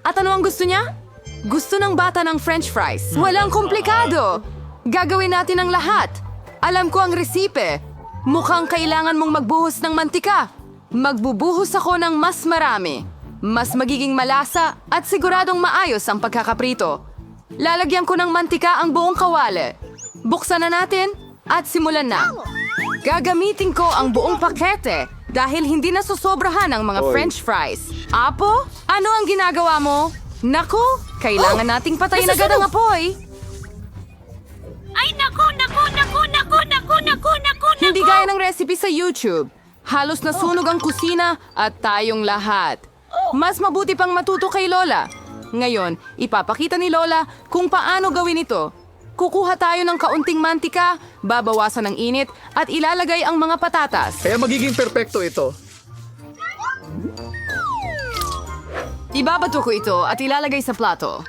At ano ang gusto niya? Gusto ng bata ng French fries. Walang komplikado. Gagawin natin ang lahat. Alam ko ang resipe. Mukhang kailangan mong magbuhos ng mantika. Magbubuhos ako ng mas marami. Mas magiging malasa at siguradong maayos ang pagkakaprito. Lalagyan ko ng mantika ang buong kawali. Buksan na natin at simulan na. Gagamitin ko ang buong pakete dahil hindi nasusobrahan ang mga French fries. Apo, ano ang ginagawa mo? Naku, kailangan nating patayin agad ang apoy. Ay, naku! Hindi gaya ng recipe sa YouTube. Halos nasunog ang kusina at tayong lahat. Mas mabuti pang matuto kay Lola. Ngayon, ipapakita ni Lola kung paano gawin ito. Kukuha tayo ng kaunting mantika, babawasan ng init, at ilalagay ang mga patatas. Kaya magiging perpekto ito. Ibabato ko ito at ilalagay sa plato.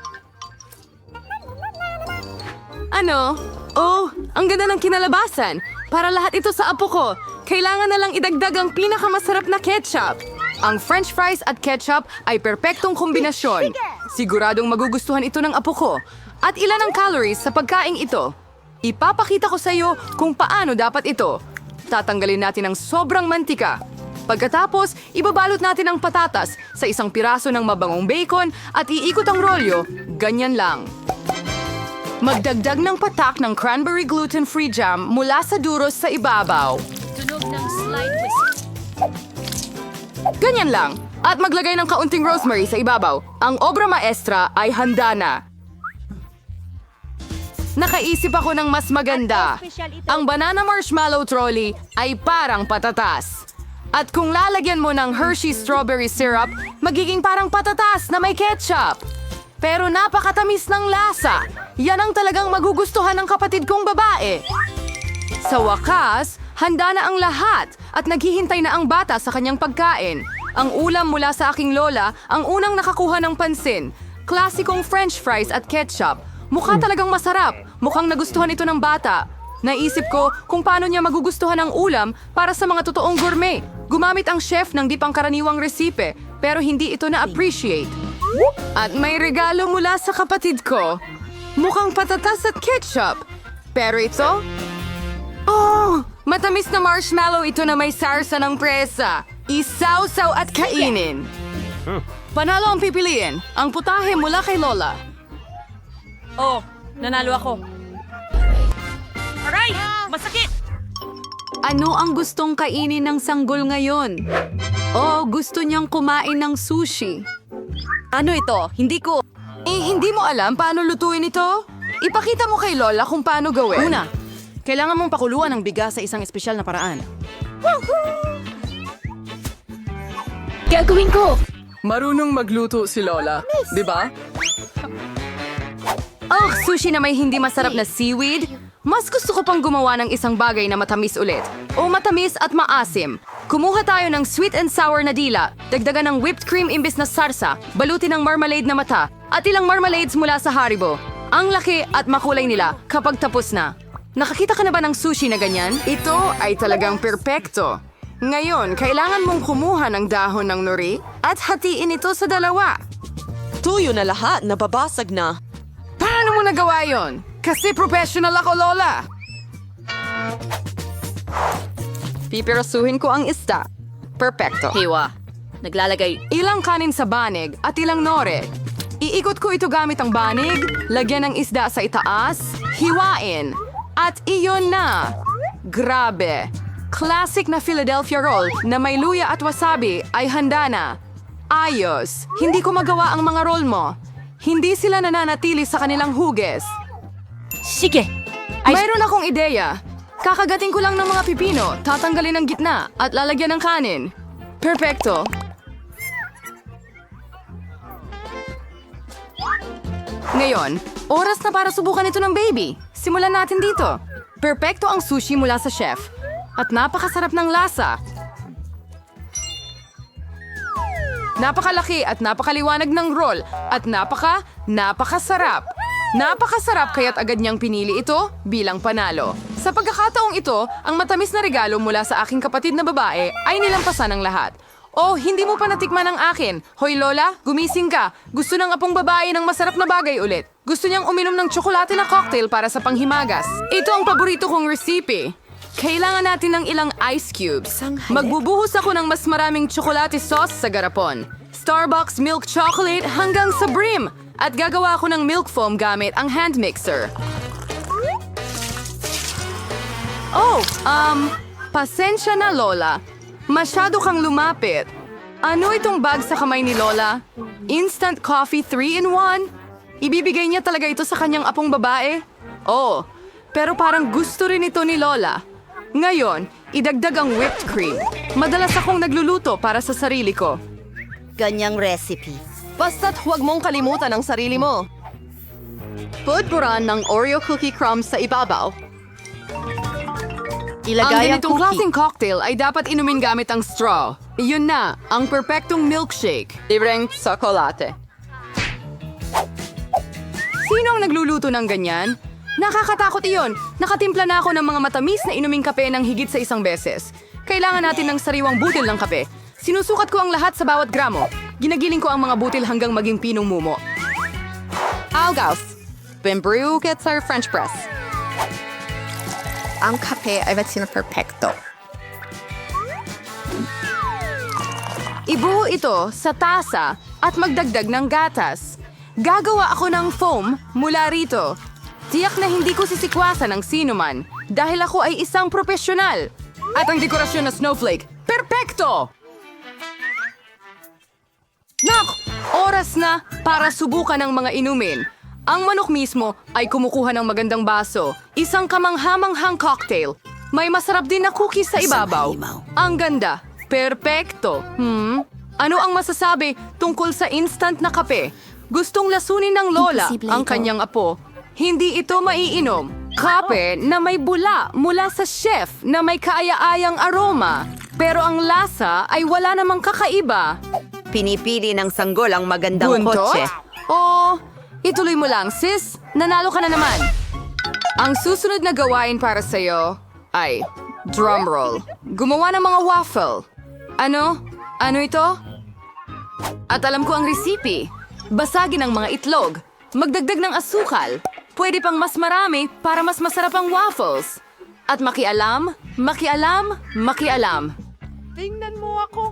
Ano? Oh, ang ganda ng kinalabasan. Para lahat ito sa apo ko, kailangan na lang idagdag ang pinakamasarap na ketchup. Ang French fries at ketchup ay perpektong kombinasyon. Siguradong magugustuhan ito ng apo ko. At ilan ang calories sa pagkaing ito? Ipapakita ko sa iyo kung paano dapat ito. Tatanggalin natin ang sobrang mantika. Pagkatapos, ibabalot natin ang patatas sa isang piraso ng mabangong bacon at iikot ang rolyo. Ganyan lang. Magdagdag ng patak ng cranberry gluten-free jam mula sa duros sa ibabaw. Tunog ng slide whistle. Ganyan lang. At maglagay ng kaunting rosemary sa ibabaw. Ang obra maestra ay handa na. Nakaisip ako ng mas maganda. Ang banana marshmallow trolley ay parang patatas. At kung lalagyan mo ng Hershey strawberry syrup, magiging parang patatas na may ketchup. Pero napakatamis ng lasa. Yan ang talagang magugustuhan ng kapatid kong babae. Sa wakas, handa na ang lahat at naghihintay na ang bata sa kanyang pagkain. Ang ulam mula sa aking lola ang unang nakakuha ng pansin. Klasikong French fries at ketchup. Mukha talagang masarap. Mukhang nagustuhan ito ng bata. Naisip ko kung paano niya magugustuhan ang ulam para sa mga totoong gourmet. Gumamit ang chef ng di pangkaraniwang resipe, pero hindi ito na-appreciate. At may regalo mula sa kapatid ko. Mukhang patatas at ketchup. Pero ito? Oh! Matamis na marshmallow ito na may sarsa ng presa. Isawsaw at kainin. Panalo ang pipiliin. Ang putahe mula kay Lola. Oh, nanalo ako. Aray! Masakit! Ano ang gustong kainin ng sanggol ngayon? Oh, gusto niyang kumain ng sushi. Ano ito? Hindi ko... Hindi mo alam paano lutuin ito? Ipakita mo kay Lola kung paano gawin. Una, kailangan mong pakuluan ang bigas sa isang espesyal na paraan. Gagawin ko! Marunong magluto si Lola, di ba? Oh, sushi na may hindi masarap na seaweed? Mas gusto ko pang gumawa ng isang bagay na matamis ulit. O matamis at maasim. Kumuha tayo ng sweet and sour na dila, dagdagan ng whipped cream imbis na sarsa, balutin ng marmalade na mata, at ilang marmalades mula sa Haribo. Ang laki at makulay nila kapag tapos na. Nakakita ka na ba ng sushi na ganyan? Ito ay talagang perpekto. Ngayon, kailangan mong kumuha ng dahon ng nori at hatiin ito sa dalawa. Tuyo na lahat, nababasag na. Paano mo nagawa yon? Kasi professional ako, Lola. Pipirasuhin ko ang isda. Perfecto. Hiwa. Naglalagay. Ilang kanin sa banig at ilang nore. Iikot ko ito gamit ang banig, lagyan ng isda sa itaas, hiwain. At iyon na. Grabe. Classic na Philadelphia roll na may luya at wasabi ay handa na. Ayos. Hindi ko magawa ang mga roll mo. Hindi sila nananatili sa kanilang huges. Sige! Mayroon akong ideya. Kakagating ko lang ng mga pipino, tatanggalin ang gitna, at lalagyan ng kanin. Perfecto. Ngayon, oras na para subukan ito ng baby. Simulan natin dito. Perfecto ang sushi mula sa chef. At napakasarap ng lasa. Napakalaki at napakaliwanag ng roll. At napakasarap. Napakasarap kaya't agad niyang pinili ito bilang panalo. Sa pagkakataong ito, ang matamis na regalo mula sa aking kapatid na babae ay nilampasan ng lahat. Oh, hindi mo pa natikman ang akin. Hoy Lola, gumising ka. Gusto ng apong babae ng masarap na bagay ulit. Gusto niyang uminom ng tsokolate na cocktail para sa panghimagas. Ito ang paborito kong recipe. Kailangan natin ng ilang ice cubes. Magbubuhos ako ng mas maraming tsokolate sauce sa garapon. Starbucks milk chocolate hanggang sa brim. At gagawa ako ng milk foam gamit ang hand mixer. Oh, pasensya na Lola. Masyado kang lumapit. Ano itong bag sa kamay ni Lola? Instant coffee 3-in-1? Ibibigay niya talaga ito sa kanyang apong babae? Oh, pero parang gusto rin ito ni Lola. Ngayon, idagdag ang whipped cream. Madalas akong nagluluto para sa sarili ko. Ganyang recipe. Basta't huwag mong kalimutan ang sarili mo. Pudpuran ng Oreo cookie crumbs sa ibabaw. Ang Ilagay ang ganitong cookie. klaseng cocktail ay dapat inumin gamit ang straw. Iyon na, ang perpektong milkshake. Libreng tsokolate. Sino ang nagluluto ng ganyan? Nakakatakot iyon. Nakatimpla na ako ng mga matamis na inuming kape ng higit sa isang beses. Kailangan natin ng sariwang butil ng kape. Sinusukat ko ang lahat sa bawat gramo. Ginagiling ko ang mga butil hanggang maging pinong mumo. Algaus. Bembrew gets our French press. Ang kape ay perfecto. Ibuo ito sa tasa at magdagdag ng gatas. Gagawa ako ng foam mula rito. Tiyak na hindi ko sisikwasan ng sinuman dahil ako ay isang profesional. At ang dekorasyon na snowflake, perpekto! Nak! Oras na para subukan ang mga inumin. Ang manok mismo ay kumukuha ng magandang baso, isang kamanghamanghang cocktail. May masarap din na cookies sa ibabaw. Ang ganda. Perpekto. Ano ang masasabi tungkol sa instant na kape? Gustong lasunin ng Lola Imposible ang ito. kanyang apo. Hindi ito maiinom. Kape na may bula mula sa chef na may kaaya-ayang aroma. Pero ang lasa ay wala namang kakaiba. Pinipili ng sanggol ang magandang Buntot? kotse. O, ituloy mo lang, sis. Nanalo ka na naman. Ang susunod na gawain para sa'yo ay drumroll. Gumawa ng mga waffle. Ano? Ano ito? At alam ko ang recipe. Basagin ang mga itlog. Magdagdag ng asukal. Pwede pang mas marami para mas masarap ang waffles. At makialam, makialam, makialam. Tingnan mo ako.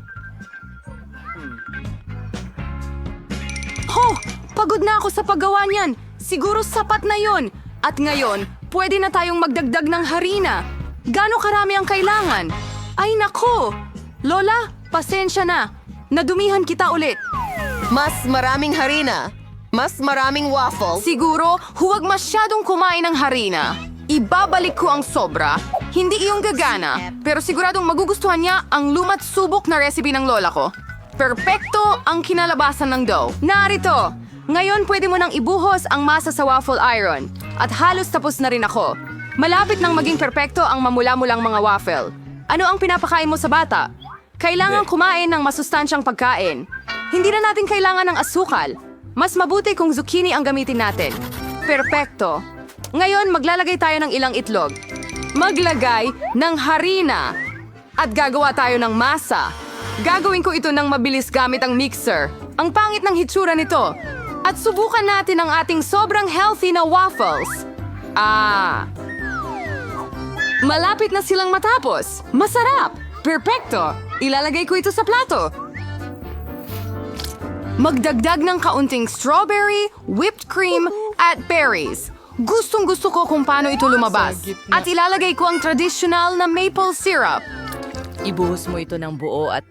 Ho! Pagod na ako sa paggawa niyan. Siguro sapat na yon. At ngayon, pwede na tayong magdagdag ng harina. Gaano karami ang kailangan? Ay nako! Lola, pasensya na. Nadumihan kita ulit. Mas maraming harina. Mas maraming waffles. Siguro, huwag masyadong kumain ng harina. Ibabalik ko ang sobra. Hindi iyong gagana, pero siguradong magugustuhan niya ang lumat subok na recipe ng lola ko. Perpekto ang kinalabasan ng dough. Narito! Ngayon pwede mo nang ibuhos ang masa sa waffle iron. At halos tapos na rin ako. Malapit nang maging perpekto ang mamula-mulang mga waffle. Ano ang pinapakain mo sa bata? Kailangan kumain ng masustansyang pagkain. Hindi na natin kailangan ng asukal. Mas mabuti kung zucchini ang gamitin natin. Perpekto. Ngayon, maglalagay tayo ng ilang itlog. Maglagay ng harina. At gagawa tayo ng masa. Gagawin ko ito ng mabilis gamit ang mixer. Ang pangit ng hitsura nito. At subukan natin ang ating sobrang healthy na waffles. Malapit na silang matapos. Masarap! Perpekto! Ilalagay ko ito sa plato. Magdagdag ng kaunting strawberry, whipped cream, at berries. Gustong-gusto ko kung paano ito lumabas. At ilalagay ko ang traditional na maple syrup. Ibuhos mo ito ng buo at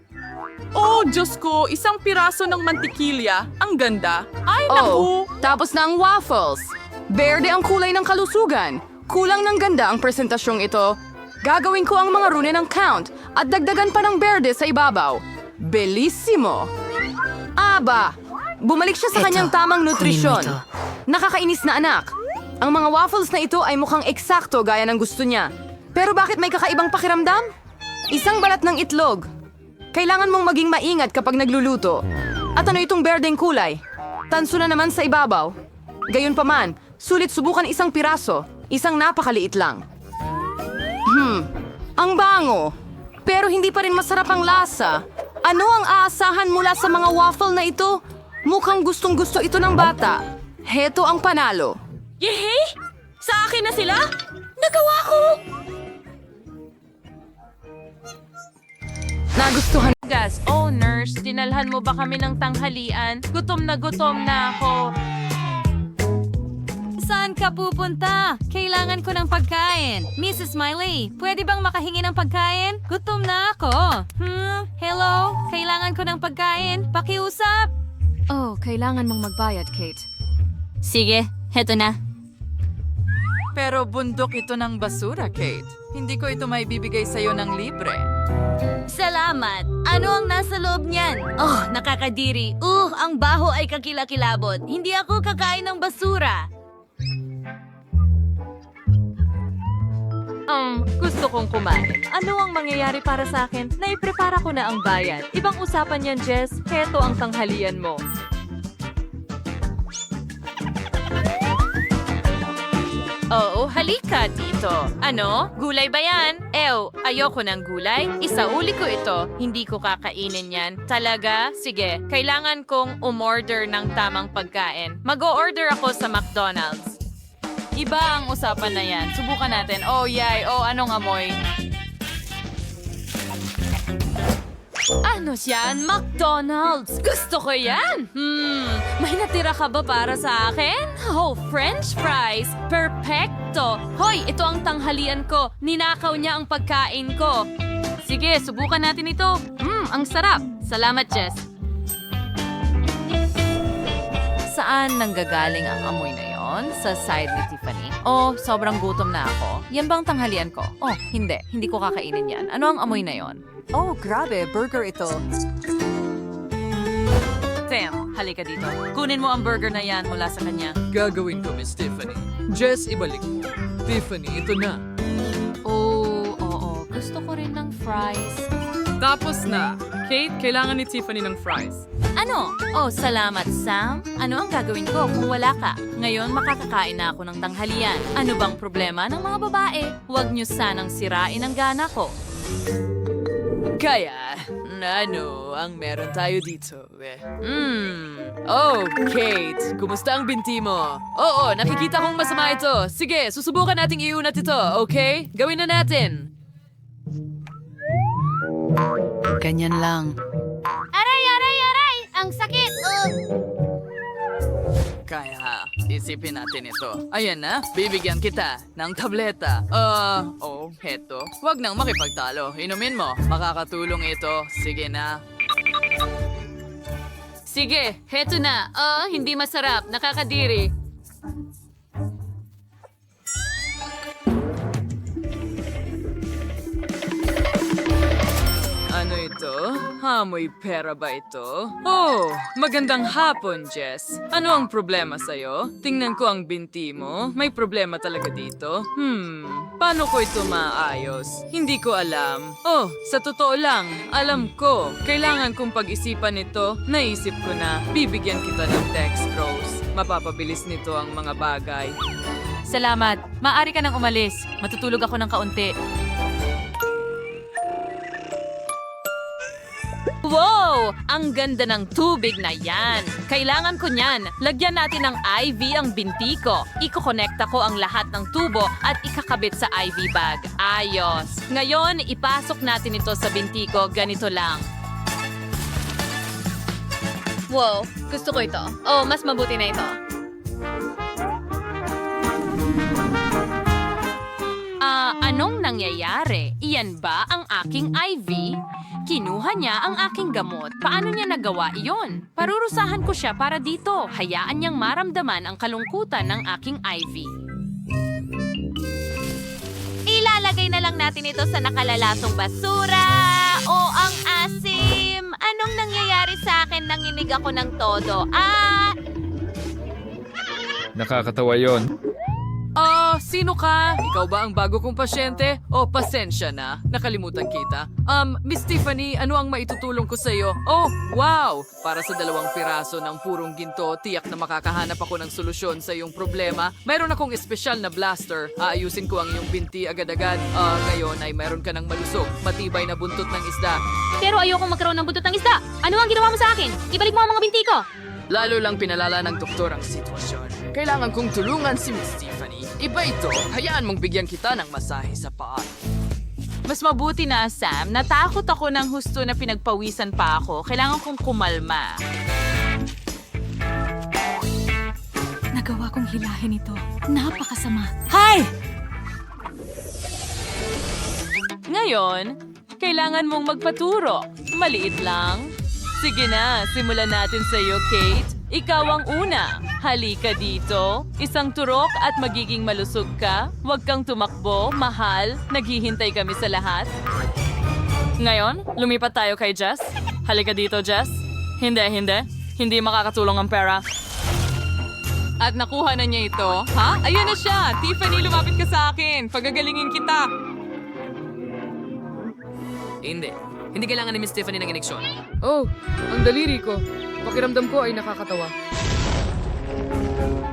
Oh, Diyos ko, isang piraso ng mantikilya. Ang ganda. Ay, Oh, naku! tapos na ang waffles. Berde ang kulay ng kalusugan. Kulang ng ganda ang presentasyong ito. Gagawin ko ang mga rune ng count at dagdagan pa ng berde sa ibabaw. Bellissimo! Aba! Bumalik siya sa kanyang tamang nutrisyon. Nakakainis na anak. Ang mga waffles na ito ay mukhang eksakto gaya ng gusto niya. Pero bakit may kakaibang pakiramdam? Isang balat ng itlog. Kailangan mong maging maingat kapag nagluluto. At ano itong berdeng kulay? Tanso na naman sa ibabaw. Gayunpaman, sulit subukan isang piraso. Isang napakaliit lang. Ang bango. Pero hindi pa rin masarap ang lasa. Ano ang aasahan mula sa mga waffle na ito? Mukhang gustong-gusto ito ng bata. Heto ang panalo. Yehey! Sa akin na sila? Nagawa ko! Nagustuhan. Gas, oh nurse, dinalhan mo ba kami ng tanghalian? Gutom na ako. Saan ka pupunta? Kailangan ko ng pagkain. Mrs. Smiley, pwede bang makahingi ng pagkain? Gutom na ako. Hello? Kailangan ko ng pagkain. Pakiusap. Oh, kailangan mong magbayad, Kate. Sige, heto na. Pero bundok ito ng basura, Kate. Hindi ko ito maibibigay sa'yo ng libre. Salamat. Ano ang nasa loob niyan? Oh, nakakadiri. Ang baho ay kakilakilabot. Hindi ako kakain ng basura. Gusto kong kumain. Ano ang mangyayari para sa akin? Naiprepara ko na ang bayad. Ibang usapan yan, Jess. Heto ang tanghalian mo. Oo, halika dito. Ano? Gulay ba yan? Ayoko ng gulay. Isauli ko ito. Hindi ko kakainin yan. Talaga? Sige, kailangan kong umorder ng tamang pagkain. Mag-o-order ako sa McDonald's. Iba ang usapan na yan. Subukan natin. Oh, yay. Oh, anong amoy? Ano yan? McDonald's! Gusto ko yan! May natira ka ba para sa akin? Oh, French fries! Perfecto! Hoy, ito ang tanghalian ko. Ninakaw niya ang pagkain ko. Sige, subukan natin ito. Ang sarap. Salamat, Jess. Saan nanggagaling ang amoy na yon? Sa side ni Tiffany? Oh, sobrang gutom na ako. Yan bang tanghalian ko? Oh, hindi. Hindi ko kakainin yan. Ano ang amoy na yon? Oh, grabe. Burger ito. Sam, halika dito. Kunin mo ang burger na yan mula sa kanya. Gagawin ko, Miss Tiffany. Jess, ibalik mo. Tiffany, ito na. Oh, oo. Gusto ko rin ng fries. Tapos na. Kate, kailangan ni Tiffany ng fries. Ano? Oh, salamat, Sam. Ano ang gagawin ko kung wala ka? Ngayon, makakakain na ako ng tanghalian. Ano bang problema ng mga babae? Huwag niyo sanang sirain ang gana ko. Kaya, ano ang meron tayo dito? Oh, Kate, kumusta ang binti mo? Oo, nakikita kong masama ito. Sige, susubukan nating iunat ito, okay? Gawin na natin. Ganyan lang. Aray, aray, aray! Ang sakit! Kaya, isipin natin ito. Ayan na, bibigyan kita ng tableta. Heto. Huwag nang makipagtalo. Inumin mo. Makakatulong ito. Sige na. Sige, heto na. Hindi masarap. Nakakadiri. Ano ito? Hamoy pera ba ito? Oh, magandang hapon, Jess. Ano ang problema sa'yo? Tingnan ko ang binti mo. May problema talaga dito. Paano ko ito maayos? Hindi ko alam. Oh, sa totoo lang, alam ko. Kailangan kong pag-isipan ito. Naisip ko na, bibigyan kita ng dextrose. Mapapabilis nito ang mga bagay. Salamat. Maaari ka nang umalis. Matutulog ako ng kaunti. Wow! Ang ganda ng tubig na yan. Kailangan ko niyan. Lagyan natin ng IV ang binti ko. Iko-connecta ko ang lahat ng tubo at ikakabit sa IV bag. Ayos. Ngayon, ipasok natin ito sa binti ko. Ganito lang. Wow, gusto ko ito. Oh, mas mabuti na ito. Anong nangyayari? Iyan ba ang aking IV? Kinuha niya ang aking gamot. Paano niya nagawa iyon? Parurusahan ko siya para dito. Hayaan niyang maramdaman ang kalungkutan ng aking IV. Ilalagay na lang natin ito sa nakalalasong basura. O ang asim. Anong nangyayari sa akin nang inig ako ng todo? Nakakatawa yon. Sino ka? Ikaw ba ang bago kong pasyente? O pasensya na, nakalimutan kita. Miss Tiffany, ano ang maitutulong ko sa iyo? Oh, wow! Para sa 2 piraso ng purong ginto, tiyak na makakahanap ako ng solusyon sa iyong problema. Mayroon akong espesyal na blaster. Aayusin ko ang iyong binti agad-agad. Ngayon ay mayroon ka ng malusog, matibay na buntot ng isda. Pero ayokong magkaroon ng buntot ng isda. Ano ang ginawa mo sa akin? Ibalik mo ang mga binti ko. Lalo lang pinalala ng doktor ang sitwasyon. Kailangan kong tulungan si Miss Tiffany. Iba ito, hayaan mong bigyan kita ng masahe sa paa. Mas mabuti na, Sam. Natakot ako ng husto na pinagpawisan pa ako. Kailangan kong kumalma. Nagawa kong hilahin ito. Napakasama. Hay! Ngayon, kailangan mong magpaturo. Maliit lang. Sige na, simulan natin sa iyo, Kate. Ikaw ang una. Halika dito. Isang turok at magiging malusog ka. Huwag kang tumakbo, mahal. Naghihintay kami sa lahat. Ngayon, lumipat tayo kay Jess. Halika dito, Jess. Hindi. Hindi makakatulong ang pera. At nakuha na niya ito. Ha? Ayan na siya! Tiffany, lumapit ka sa akin. Pagagalingin kita. Hindi kailangan ni Miss Tiffany ng ineksyon. Oh, ang daliri ko. Pakiramdam ko ay nakakatawa.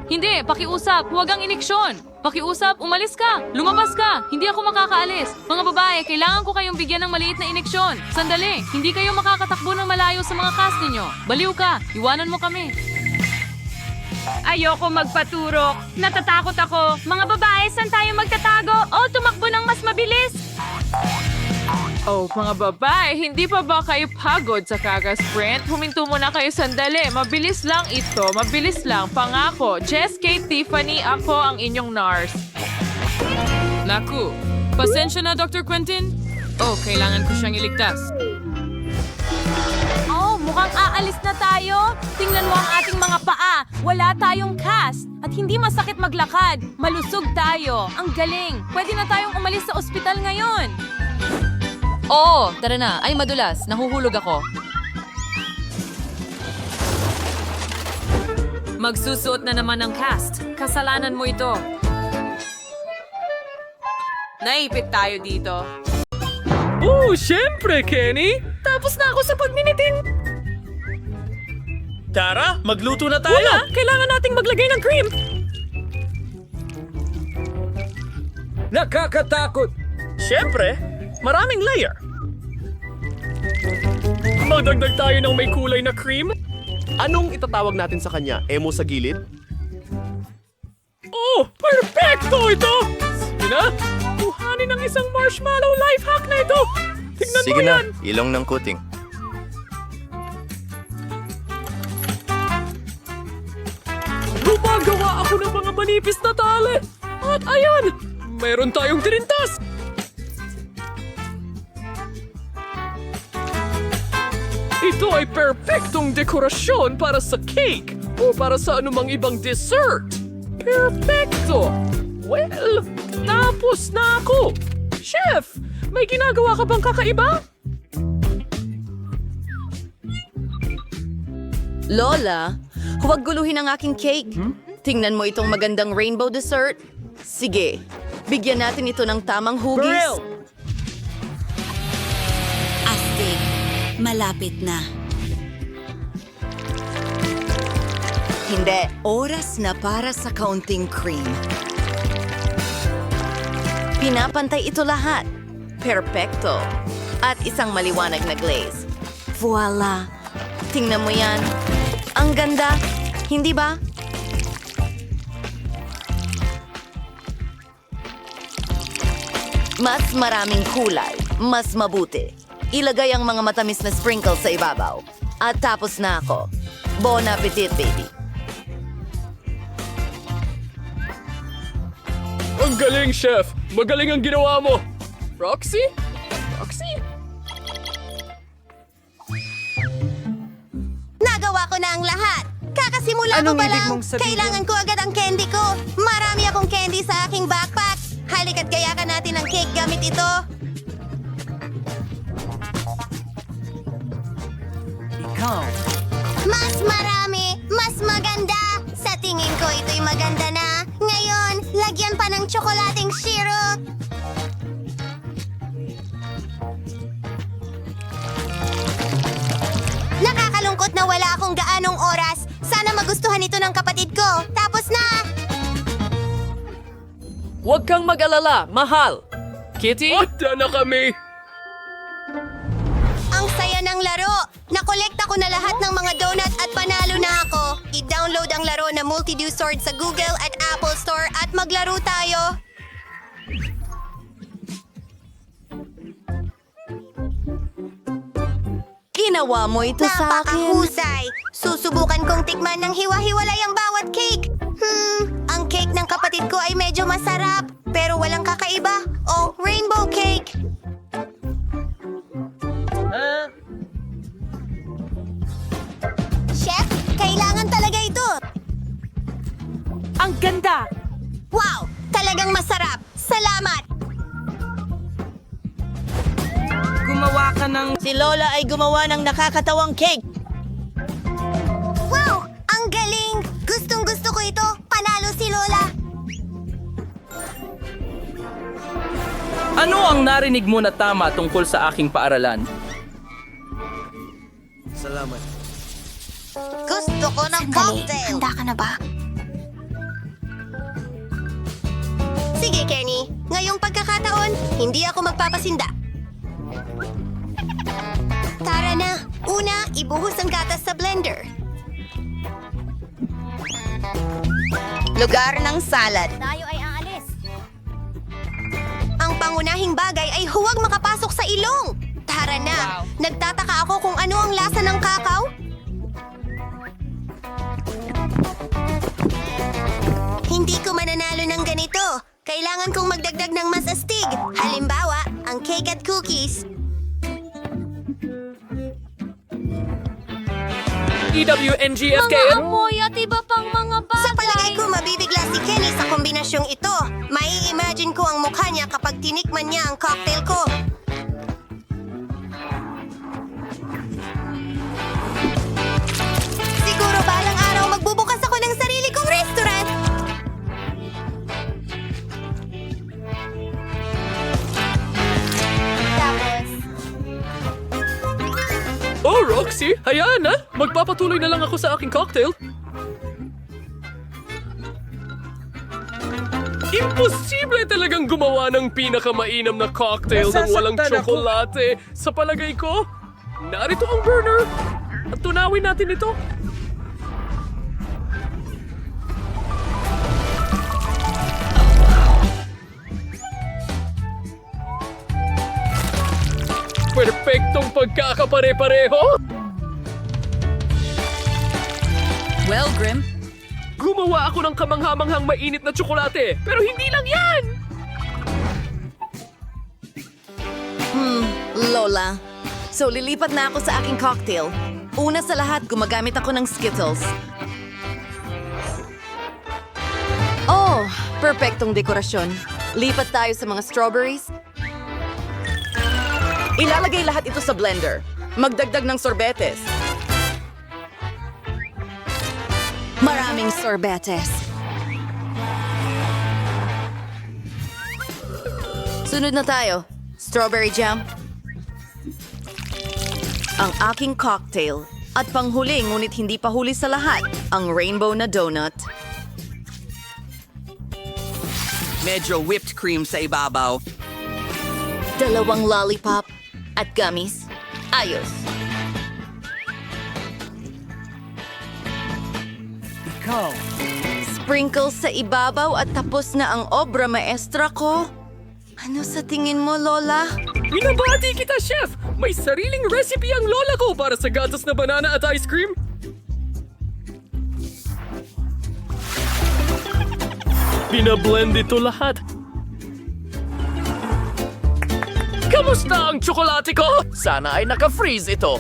Hindi, pakiusap. Huwag ang ineksyon. Pakiusap, umalis ka. Lumabas ka. Hindi ako makakaalis. Mga babae, kailangan ko kayong bigyan ng maliit na ineksyon. Sandali, hindi kayo makakatakbo ng malayo sa mga cast ninyo. Baliw ka. Iwanan mo kami. Ayoko magpaturok. Natatakot ako. Mga babae, saan tayo magtatago? O tumakbo ng mas mabilis. Oh, mga babae, hindi pa ba kayo pagod sa kaka-sprint? Huminto muna kayo sandali. Mabilis lang ito. Mabilis lang. Pangako. Jess, Kate, Tiffany, ako ang inyong nurse. Naku, pasensya na, Dr. Quentin. Oh, kailangan ko siyang iligtas. Oh, mukhang aalis na tayo. Tingnan mo ang ating mga paa. Wala tayong cast. At hindi masakit maglakad. Malusog tayo. Ang galing. Pwede na tayong umalis sa ospital ngayon. Oo, tara na. Ay, madulas. Nahuhulog ako. Magsusuot na naman ng cast. Kasalanan mo ito. Naipit tayo dito. Oh, syempre, Kenny! Tapos na ako sa pagminitin. Tara, magluto na tayo! Kailangan nating maglagay ng cream. Nakakatakot! Syempre, maraming layer. Magdagdag tayo ng may kulay na cream? Anong itatawag natin sa kanya? Emo sa gilid? Oh, perfecto ito! Sige na, kuhanin ng isang marshmallow life hack na ito! Tingnan mo yan! ilong ng kuting. Gumagawa ako ng mga manipis na tali! At ayan! Meron tayong tirintas! Ito ay perpektong dekorasyon para sa cake o para sa anumang ibang dessert. Perfecto! Well, tapos na ako! Chef, may ginagawa ka bang kakaiba? Lola, huwag guluhin ang aking cake. Tingnan mo itong magandang rainbow dessert. Sige, bigyan natin ito ng tamang hugis. Brill! Astig, malapit na. Hindi, oras na para sa kaunting cream. Pinapantay ito lahat. Perfecto. At isang maliwanag na glaze. Voila! Tingnan mo yan. Ang ganda, hindi ba? Mas maraming kulay, mas mabuti. Ilagay ang mga matamis na sprinkles sa ibabaw. At tapos na ako. Bon appetit, baby. Ang galing, Chef! Magaling ang ginawa mo! Roxy? Roxy? Nagawa ko na ang lahat. Kakasimula ko pa lang. Kailangan ko agad ang candy ko. Marami akong candy sa aking backpack. Halika't gayakan natin ang cake gamit ito. Mas marami, mas maganda. Sa tingin ko ito'y maganda na. Ngayon, Lagyan pa ng tsokolating syrup. Nakakalungkot na wala akong gaanong oras. Sana magustuhan ito ng kapatid ko. Tapos na! Huwag kang mag-alala, mahal. Kitty? Handa na kami! Ang saya ng laro! Nakolekta ko na lahat ng mga donut at panalo na ako. I-download ang laro na Multi-Do Sword sa Google at Apple Store at maglaro tayo. Ginawa mo ito sa akin. Napakahusay! Susubukan kong tikman ng hiwa-hiwalay ang bawat cake. Ang cake ng kapatid ko ay medyo masarap, pero walang kakaiba. O, rainbow cake! Chef, kailangan talaga ito. Ang ganda! Wow! Talagang masarap! Salamat! Gumawa ka ng... Si Lola ay gumawa ng nakakatawang cake. Wow! Ang galing! Gustong-gusto ko ito. Panalo si Lola. Ano ang narinig mo na tama tungkol sa aking paaralan? Salamat. Gusto ko ng cocktail. Handa ka na ba? Sige, Kenny. Ngayong pagkakataon, hindi ako magpapasinda. Tara na. Una, ibuhos ang gatas sa blender. Lugar ng salad. Tayo ay aalis. Ang pangunahing bagay ay huwag makapasok sa ilong. Tara na. Nagtataka ako kung ano ang lasa ng kakao. Hindi ko mananalo ng ganito. Kailangan kong magdagdag ng mas astig. Halimbawa, ang cake at cookies. EWNGFKN? Amoy at iba pang mga bagay. Sa palagay ko, mabibigla si Kenny sa kombinasyong ito. Mai-imagine ko ang mukha niya kapag tinikman niya ang cocktail ko. Siguro balang araw magbubukas ako ng sarili kong restaurant. Tapos, Oh, Roxy, hayaan na. Magpapatuloy na lang ako sa aking cocktail. Imposible talagang gumawa ng pinakamainam na cocktail ng walang tsokolate. Sa palagay ko, narito ang burner. At tunawin natin ito. Perpektong pagkakapare-pareho. Well, Grim, Gumawa ako ng kamanghamanghang mainit na tsokolate, pero hindi lang yan! Lola. So, lilipat na ako sa aking cocktail. Una sa lahat, gumagamit ako ng Skittles. Oh, perpektong dekorasyon. Lipat tayo sa mga strawberries. Ilalagay lahat ito sa blender. Magdagdag ng sorbetes. Maraming sorbetes. Sunod na tayo. Strawberry jam. Ang aking cocktail. At panghuli, ngunit hindi pa huli sa lahat, ang rainbow na donut. Medyo whipped cream sa ibabaw. 2 lollipop at gummies. Ayos. Sprinkles sa ibabaw at tapos na ang obra maestra ko. Ano sa tingin mo, Lola? Binabati kita, Chef! May sariling recipe ang lola ko para sa gatas na banana at ice cream. Binablend ito lahat. Kamusta ang tsokolate ko? Sana ay naka-freeze ito.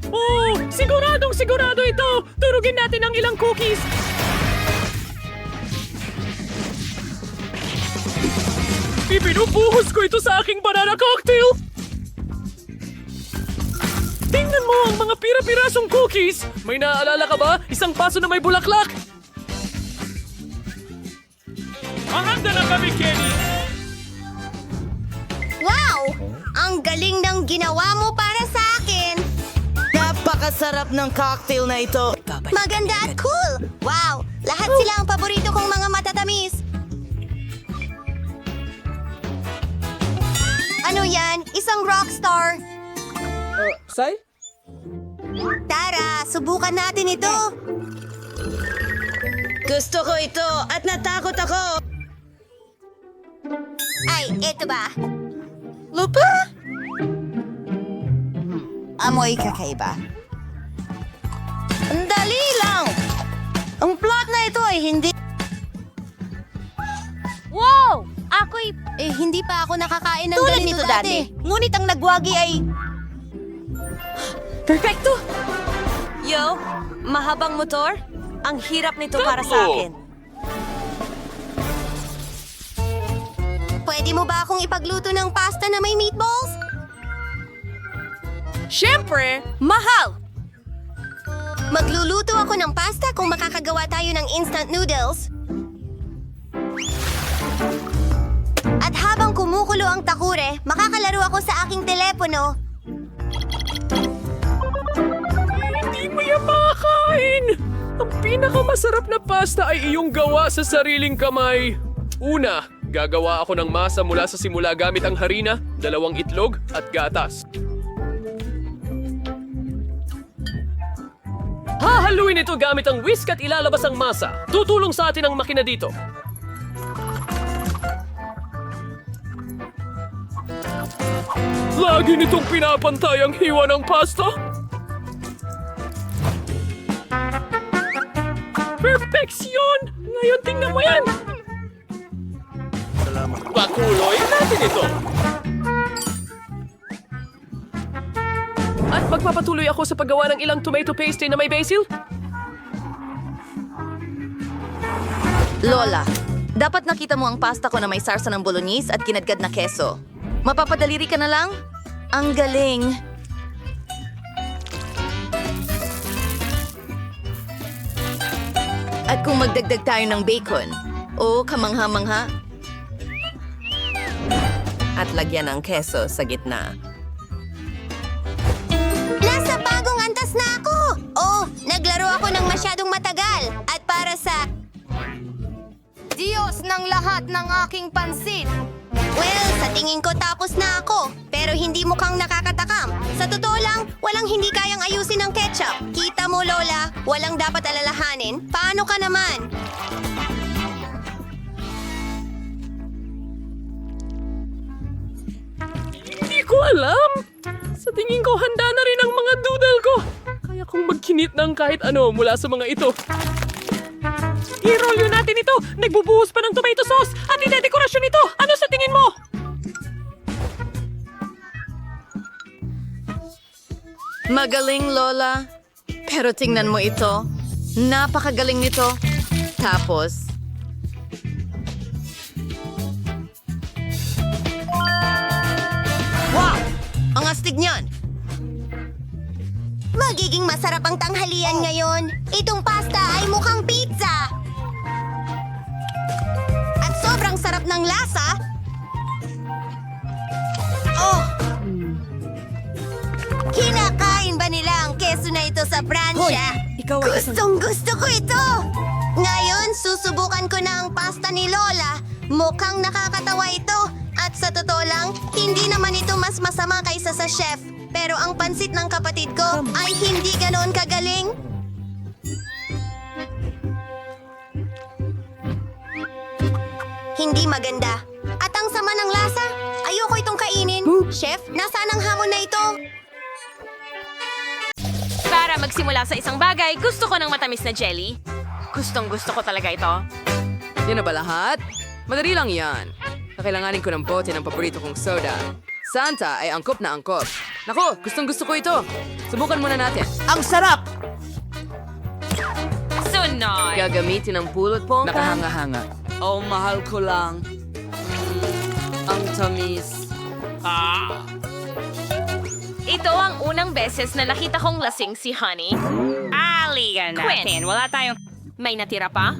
Oh, sigurado ito! Turugin natin ang ilang cookies! Ibinubuhos ko ito sa aking banana cocktail! Tingnan mo ang mga pira-pirasong cookies! May naaalala ka ba? Isang paso na may bulaklak! Hahanda na kami, Kenny! Wow! Ang galing ng ginawa mo para sa akin! Napakasarap ng cocktail na ito. Maganda at cool! Wow! Lahat sila ang paborito kong mga matatamis. Ano yan? Isang rockstar? Sai? Tara, subukan natin ito. Gusto ko ito at natakot ako. Ay, eto ba? Lupa? Amoy kakaiba. Ang dali lang. Ang plot na ito ay hindi... Wow! Ako'y... hindi pa ako nakakain ng Tulad ganito nito dati. Ngunit ang nagwagi ay... Perfecto! Yo, mahabang motor? Ang hirap nito para sa akin. Pwede mo ba akong ipagluto ng pasta na may meatballs? Siyempre, mahal! Magluluto ako ng pasta kung makakagawa tayo ng instant noodles. At habang kumukulo ang takure, makakalaro ako sa aking telepono. Hindi mo yan makakain! Ang pinakamasarap na pasta ay iyong gawa sa sariling kamay. Una, gagawa ako ng masa mula sa simula gamit ang harina, 2 itlog at gatas. Hahaluin ito gamit ang whisk at ilalabas ang masa. Tutulong sa atin ang makina dito. Lagi nitong pinapantay ang hiwa ng pasta. Perfeksyon! Ngayon tingnan mo yan! Pakuloy natin ito! At magpapatuloy ako sa paggawa ng ilang tomato paste na may basil. Lola, dapat nakita mo ang pasta ko na may sarsa ng bolognese at kinadkad na keso. Mapapadaliri ka na lang? Ang galing! At kung magdagdag tayo ng bacon, o kamangha-mangha. At lagyan ng keso sa gitna. Nasa bagong antas na ako! Oh, naglaro ako ng masyadong matagal. At para sa... Diyos ng lahat ng aking pansit! Well, sa tingin ko tapos na ako. Pero hindi mukhang nakakatakam. Sa totoo lang, walang hindi kayang ayusin ng ketchup. Kita mo, Lola, walang dapat alalahanin. Paano ka naman? Hindi ko alam. Sa tingin ko, handa na rin ang mga doodle ko. Kaya kong magkinit ng kahit ano mula sa mga ito. I-roll natin ito! Nagbubuhos pa ng tomato sauce at idedekorasyon ito! Ano sa tingin mo? Magaling, Lola. Pero tingnan mo ito. Napakagaling nito. Tapos... Wow! Ang astig niyan! Magiging masarap ang tanghalian ngayon. Itong pasta ay mukhang pizza. At sobrang sarap ng lasa. Oh! Kinakain ba nila ang keso na ito sa Pransya? Gustong gusto ko ito! Ngayon, susubukan ko na ang pasta ni Lola. Mukhang nakakatawa ito. At sa totoo lang, hindi naman ito mas masama kaysa sa chef. Pero ang pansit ng kapatid ko ay hindi ganoon kagaling. Hindi maganda. At ang sama ng lasa, ayoko itong kainin. Chef, nasaan ang hamon na ito? Para magsimula sa isang bagay, gusto ko ng matamis na jelly. Gustong gusto ko talaga ito. Yan na ba lahat? Madali lang yan. Kakailanganin ko ng bote ng paborito kong soda. Santa ay angkop na angkop. Nako, gustong gusto ko ito. Subukan muna natin. Ang sarap! Sunod! Gagamitin ang pulot po. Nakahanga-hanga. Oh, mahal ko lang. Ang tamis. Ito ang unang beses na nakita kong lasing si Honey. Aligan natin. Wala tayong... May natira pa?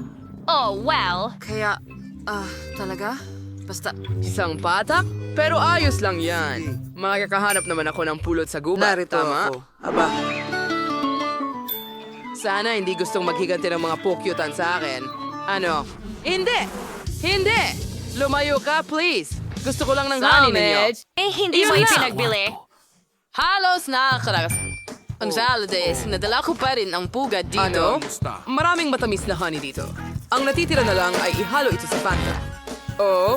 Oh, well. Kaya, Talaga? Basta isang patak? Pero ayos lang yan. Makakahanap naman ako ng pulot sa gubat, tama? Aba, Sana hindi gustong maghiganti ng mga pokyutan sa akin. Ano? Hindi! Hindi! Lumayo ka, please! Gusto ko lang ng honey ninyo. Eh, hindi mo Yun na. ipinagbili. Halos nakakaragas. Ang holidays, nadala ko pa rin ang pugad dito. Maraming matamis na honey dito. Ang natitira na lang ay ihalo ito sa Fanta. Oh.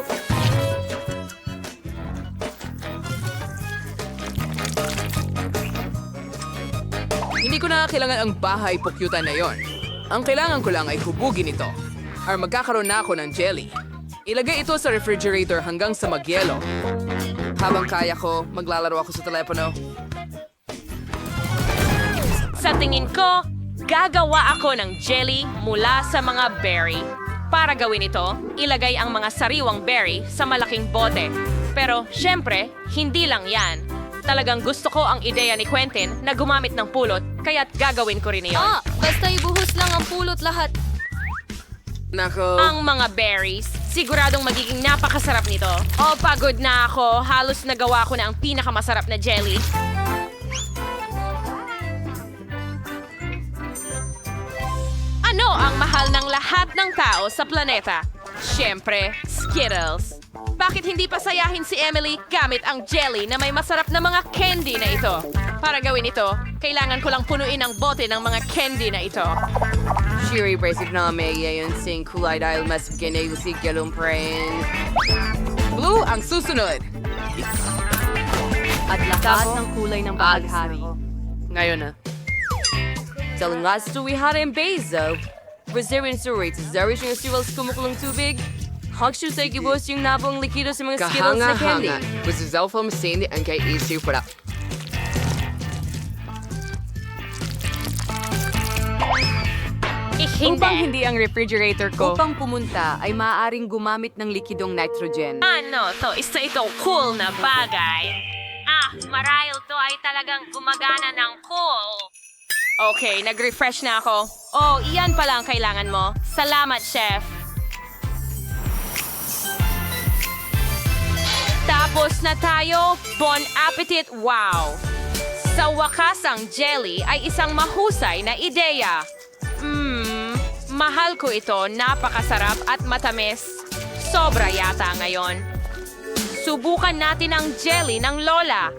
Hindi ko na kailangan ang bahay pokyutan na yon. Ang kailangan ko lang ay hubugin ito. Or magkakaroon na ako ng jelly. Ilagay ito sa refrigerator hanggang sa magyelo. Habang kaya ko, maglalaro ako sa telepono. Sa tingin ko, gagawa ako ng jelly mula sa mga berry. Para gawin ito, ilagay ang mga sariwang berry sa malaking bote. Pero, syempre, hindi lang yan. Talagang gusto ko ang ideya ni Quentin na gumamit ng pulot, kaya't gagawin ko rin iyon. Basta ibuhos lang ang pulot lahat. Nako. Ang mga berries, siguradong magiging napakasarap nito. Oh, pagod na ako. Halos nagawa ko na ang pinakamasarap na jelly. Ano ang mahal ng lahat ng tao sa planeta? Siyempre, Skittles. Bakit hindi pasayahin si Emily gamit ang jelly na may masarap na mga candy na ito? Para gawin ito, kailangan ko lang punuin ang bote ng mga candy na ito. Shiri Brasip na may yayon sing kulay dahil mas ginayusig galumparin. Blue ang susunod. At lahat ng kulay ng bahaghari. Ngayon na. Telling last to we had in Bezo. Brazilian surrey sa Zarish yung Sewells kumukulong tubig. Hagshu sa ikibos yung nabong likido sa mga Skittles na candy. Gusto sa film scene ang kay issue para. Upang hindi ang refrigerator ko upang pumunta ay maaaring gumamit ng likidong nitrogen. Ano to? Isa itong cool na bagay. Marahil to ay talagang gumagana ng cool. Okay, nag-refresh na ako. Oh, iyan pala ang kailangan mo. Salamat, chef. Tapos na tayo. Bon appetit, wow! Sa wakas ang jelly ay isang mahusay na ideya. Mahal ko ito, napakasarap at matamis. Sobra yata ngayon. Subukan natin ang jelly ng Lola.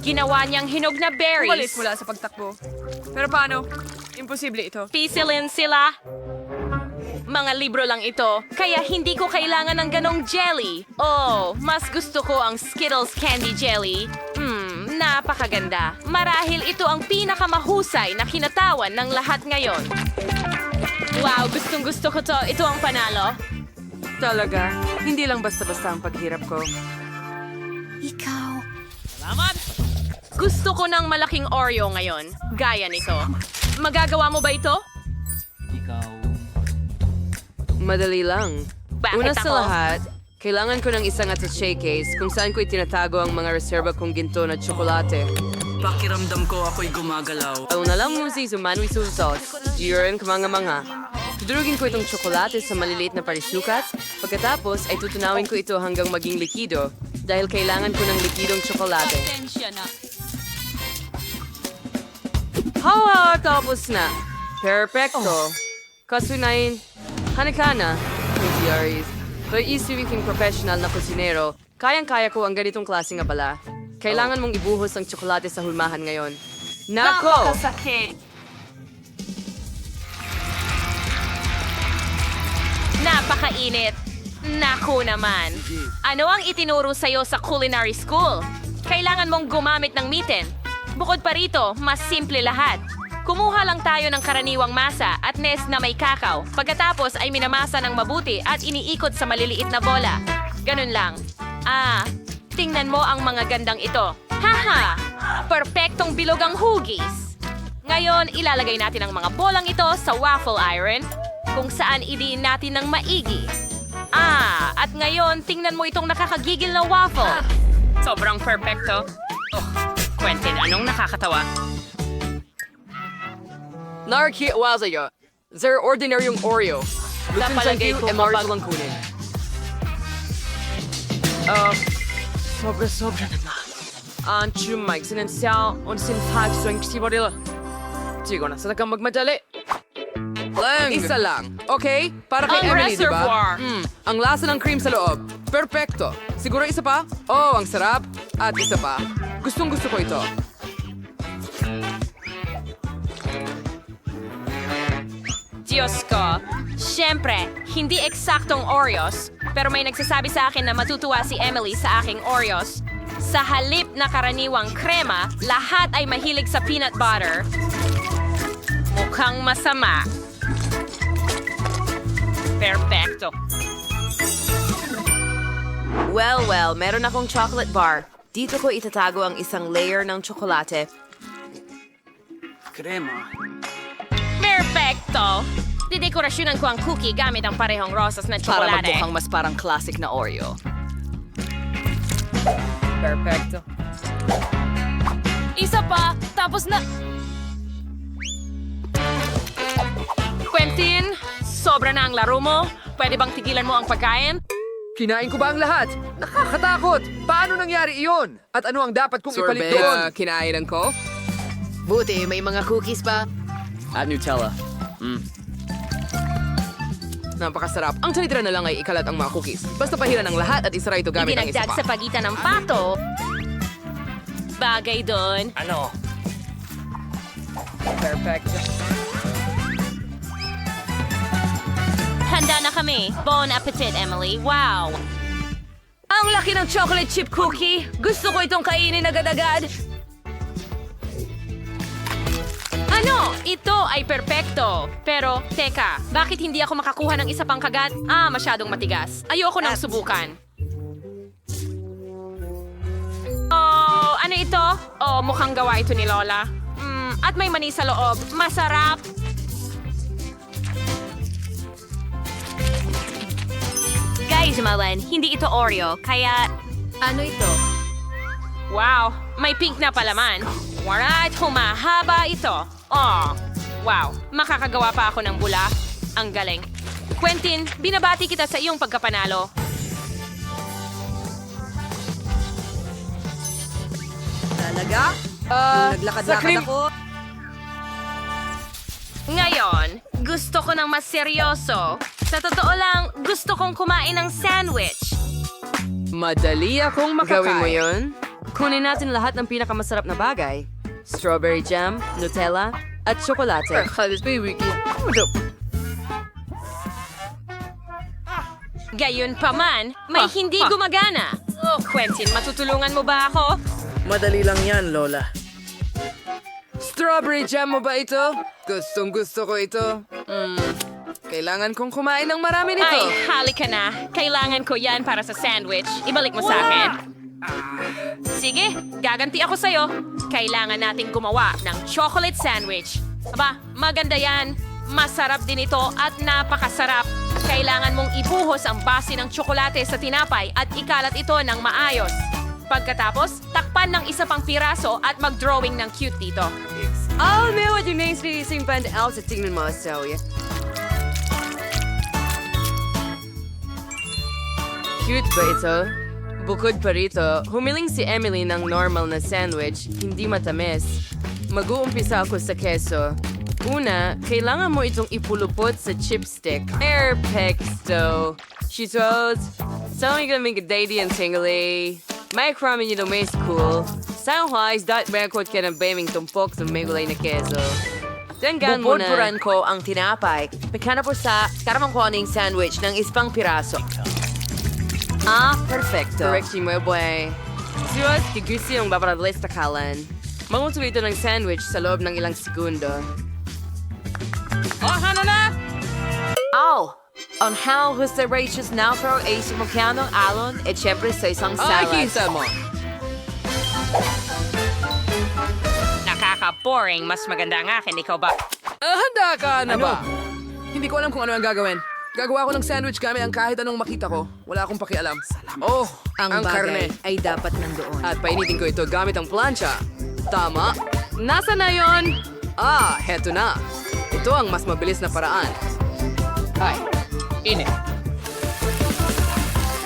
Ginawa niyang hinog na berries. Umalis mula sa pagtakbo. Pero paano? Imposible ito. Pisilin sila. Mga libro lang ito, kaya hindi ko kailangan ng ganong jelly. Oh, mas gusto ko ang Skittles Candy Jelly. Napakaganda. Marahil ito ang pinakamahusay na kinatawan ng lahat ngayon. Wow, gustong gusto ko to. Ito ang panalo. Talaga, hindi lang basta-basta ang paghirap ko. Gusto ko ng malaking Oreo ngayon. Gaya nito. Magagawa mo ba ito? Madali lang. Bakit Una ako? sa lahat, kailangan ko ng isang attaché case kung saan ko itinatago ang mga reserba kong ginto na tsokolate. Pakiramdam ko ako'y gumagalaw. Ang nalang mo si Sumanoy Sauce, Jiren kamanga-manga. Tudurugin ko itong tsokolate sa maliliit na parisukat. Pagkatapos ay tutunawin ko ito hanggang maging likido dahil kailangan ko ng likidong tsokolate. Hawa! Tapos na. Perfecto. Kasunayin, hanakana, Aries. Pero isuwiking professional na kusinero, kayang-kaya ko ang ganitong klaseng abala. Kailangan mong ibuhos ang tsokolate sa hulmahan ngayon. Nako! Napakasakit. Napakainit. Naku naman. Ano ang itinuro sa'yo sa culinary school? Kailangan mong gumamit ng mitten. Bukod pa rito, mas simple lahat. Kumuha lang tayo ng karaniwang masa at nest na may kakao. Pagkatapos ay minamasa ng mabuti at iniikot sa maliliit na bola. Ganun lang. Tingnan mo ang mga gandang ito. Haha! Perpektong bilog ang hugis. Ngayon, ilalagay natin ang mga bolang ito sa waffle iron kung saan idiin natin ng maigi. At ngayon, tingnan mo itong nakakagigil na waffle. Sobrang perpekto. Quentin, anong nakakatawa? Narki, wazayo. Zer ordinaryong Oreo. Lutun sa Napalagay ko lang kunin. Sobra naman. Ang chumay, sinensyaw, on sinfag, swing, sibaril. Sigo na, sana kang magmadali. Isa lang. Okay? Para kay Ang Emily, di reservoir. ba? Ang lasa ng cream sa loob. Perfecto. Siguro isa pa? Oh, ang sarap. At isa pa. Gustong gusto ko ito. Diyos ko. Siyempre, hindi eksaktong Oreos, pero may nagsasabi sa akin na matutuwa si Emily sa aking Oreos. Sa halip na karaniwang krema, lahat ay mahilig sa peanut butter. Mukhang masama. Perfecto. Well, meron akong chocolate bar. Dito ko itatago ang isang layer ng tsokolate. Perfecto! Didekorasyonan ko ang cookie gamit ang parehong rosas na Para tsokolate. magmukhang mas parang classic na Oreo. Perfecto. Isa pa, tapos na... Quentin, sobra na ang laro mo. Pwede bang tigilan mo ang pagkain? Kinain ko ba ang lahat? Nakakatakot! Paano nangyari iyon? At ano ang dapat kong ipalit doon? Kinainan ko. Buti, may mga cookies pa. At Nutella. Napakasarap. Ang sanitira na lang ay ikalat ang mga cookies. Basta pahiran ang lahat at isara ito gamit ang isa Dinagdag pa. sa pagitan ng pato. Bagay doon. Perfecto. Handa na kami. Bon appetit, Emily. Wow! Ang laki ng chocolate chip cookie! Gusto ko itong kainin agad-agad! Ano? Ito ay perpekto. Pero, teka, bakit hindi ako makakuha ng isa pang kagat? Masyadong matigas. Ayoko nang subukan. Oh, ano ito? Oh, mukhang gawa ito ni Lola. At may mani sa loob. Masarap! Guys, Malan, hindi ito Oreo, kaya... Ano ito? Wow, may pink na palaman. Alright, humahaba ito. Oh, wow, makakagawa pa ako ng bula. Ang galing. Quentin, binabati kita sa iyong pagkapanalo. Talaga? Naglakad-lakad ako. Ngayon, gusto ko ng mas seryoso. Sa totoo lang, gusto kong kumain ng sandwich. Madali akong makakain. Gawin mo yun? Kunin natin lahat ng pinakamasarap na bagay. Strawberry jam, Nutella, at tsokolate. Gayon pa man, may hindi gumagana. Oh, Quentin, matutulungan mo ba ako? Madali lang yan, Lola. Strawberry jam mo ba ito? Gustong gusto ko ito. Kailangan kong kumain ng marami nito. Ay, halika na. Kailangan ko yan para sa sandwich. Ibalik mo sa akin. Sige, gaganti ako sa'yo. Kailangan nating gumawa ng chocolate sandwich. Aba, maganda yan. Masarap din ito at napakasarap. Kailangan mong ibuhos ang base ng tsokolate sa tinapay at ikalat ito ng maayos. Pagkatapos, takpan ng isa pang piraso at mag-drawing ng cute dito. Meu, at yung names ni Sing Band L sa tingnan mo, so yeah. Cute ba ito? Bukod pa rito, humiling si Emily ng normal na sandwich, hindi matamis. Mag-uumpisa ako sa keso. Una, kailangan mo itong ipulupot sa chipstick. Perfecto! Cheetos! Saan ka mga daddy and tingly? May kramin nyo may school. Saan wise dot record ka ng baming tumpok sa may gulay na keso. Tanggan mo na. Bubudburan ko ang tinapay. Pagkana po sa karamang ko ng sandwich ng ispang piraso. Perfecto. Correction mo, boy. Siwas, kigusi yung babaradalis na kalan. Manguto ito ng sandwich sa loob ng ilang segundo. Ano na? On how Jose Rachels now throw a sumukyanong alon at syempre sa isang salad. Kisa mo. Nakaka-boring. Mas maganda ang akin, ikaw ba? Handa ka na ba? Hindi ko alam kung ano ang gagawin. Gagawa ko ng sandwich gamit ang kahit anong makita ko. Wala akong pakialam. Oh, ang karne. Ay dapat nandoon. At painitin ko ito gamit ang plancha. Tama. Nasa na yon? Heto na. Ito ang mas mabilis na paraan. Ay, init.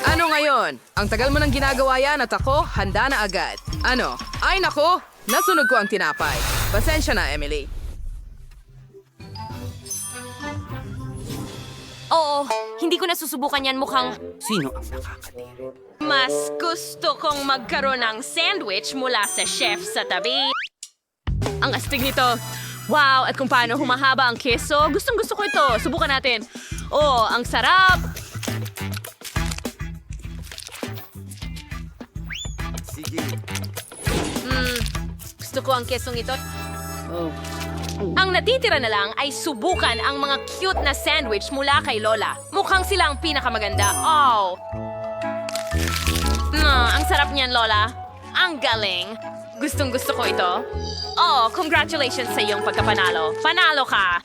Ano ngayon. Ang tagal mo nang ginagawa yan at ako, handa na agad. Ano? Ay nako, nasunog ko ang tinapay. Pasensya na, Emily. Oo, hindi ko nasusubukan yan mukhang... Sino ang nakakadiri? Mas gusto kong magkaroon ng sandwich mula sa chef sa tabi. Ang astig nito. Wow, at kung paano humahaba ang keso. Gustong-gusto ko ito. Subukan natin. Oh, ang sarap! Sige. Gusto ko ang kesong ito. Ang natitira na lang ay subukan ang mga cute na sandwich mula kay Lola. Mukhang sila ang pinakamaganda. Oh! Ang sarap niyan, Lola. Ang galing. Gustong-gusto ko ito. Oh, congratulations sa iyong pagkapanalo. Panalo ka!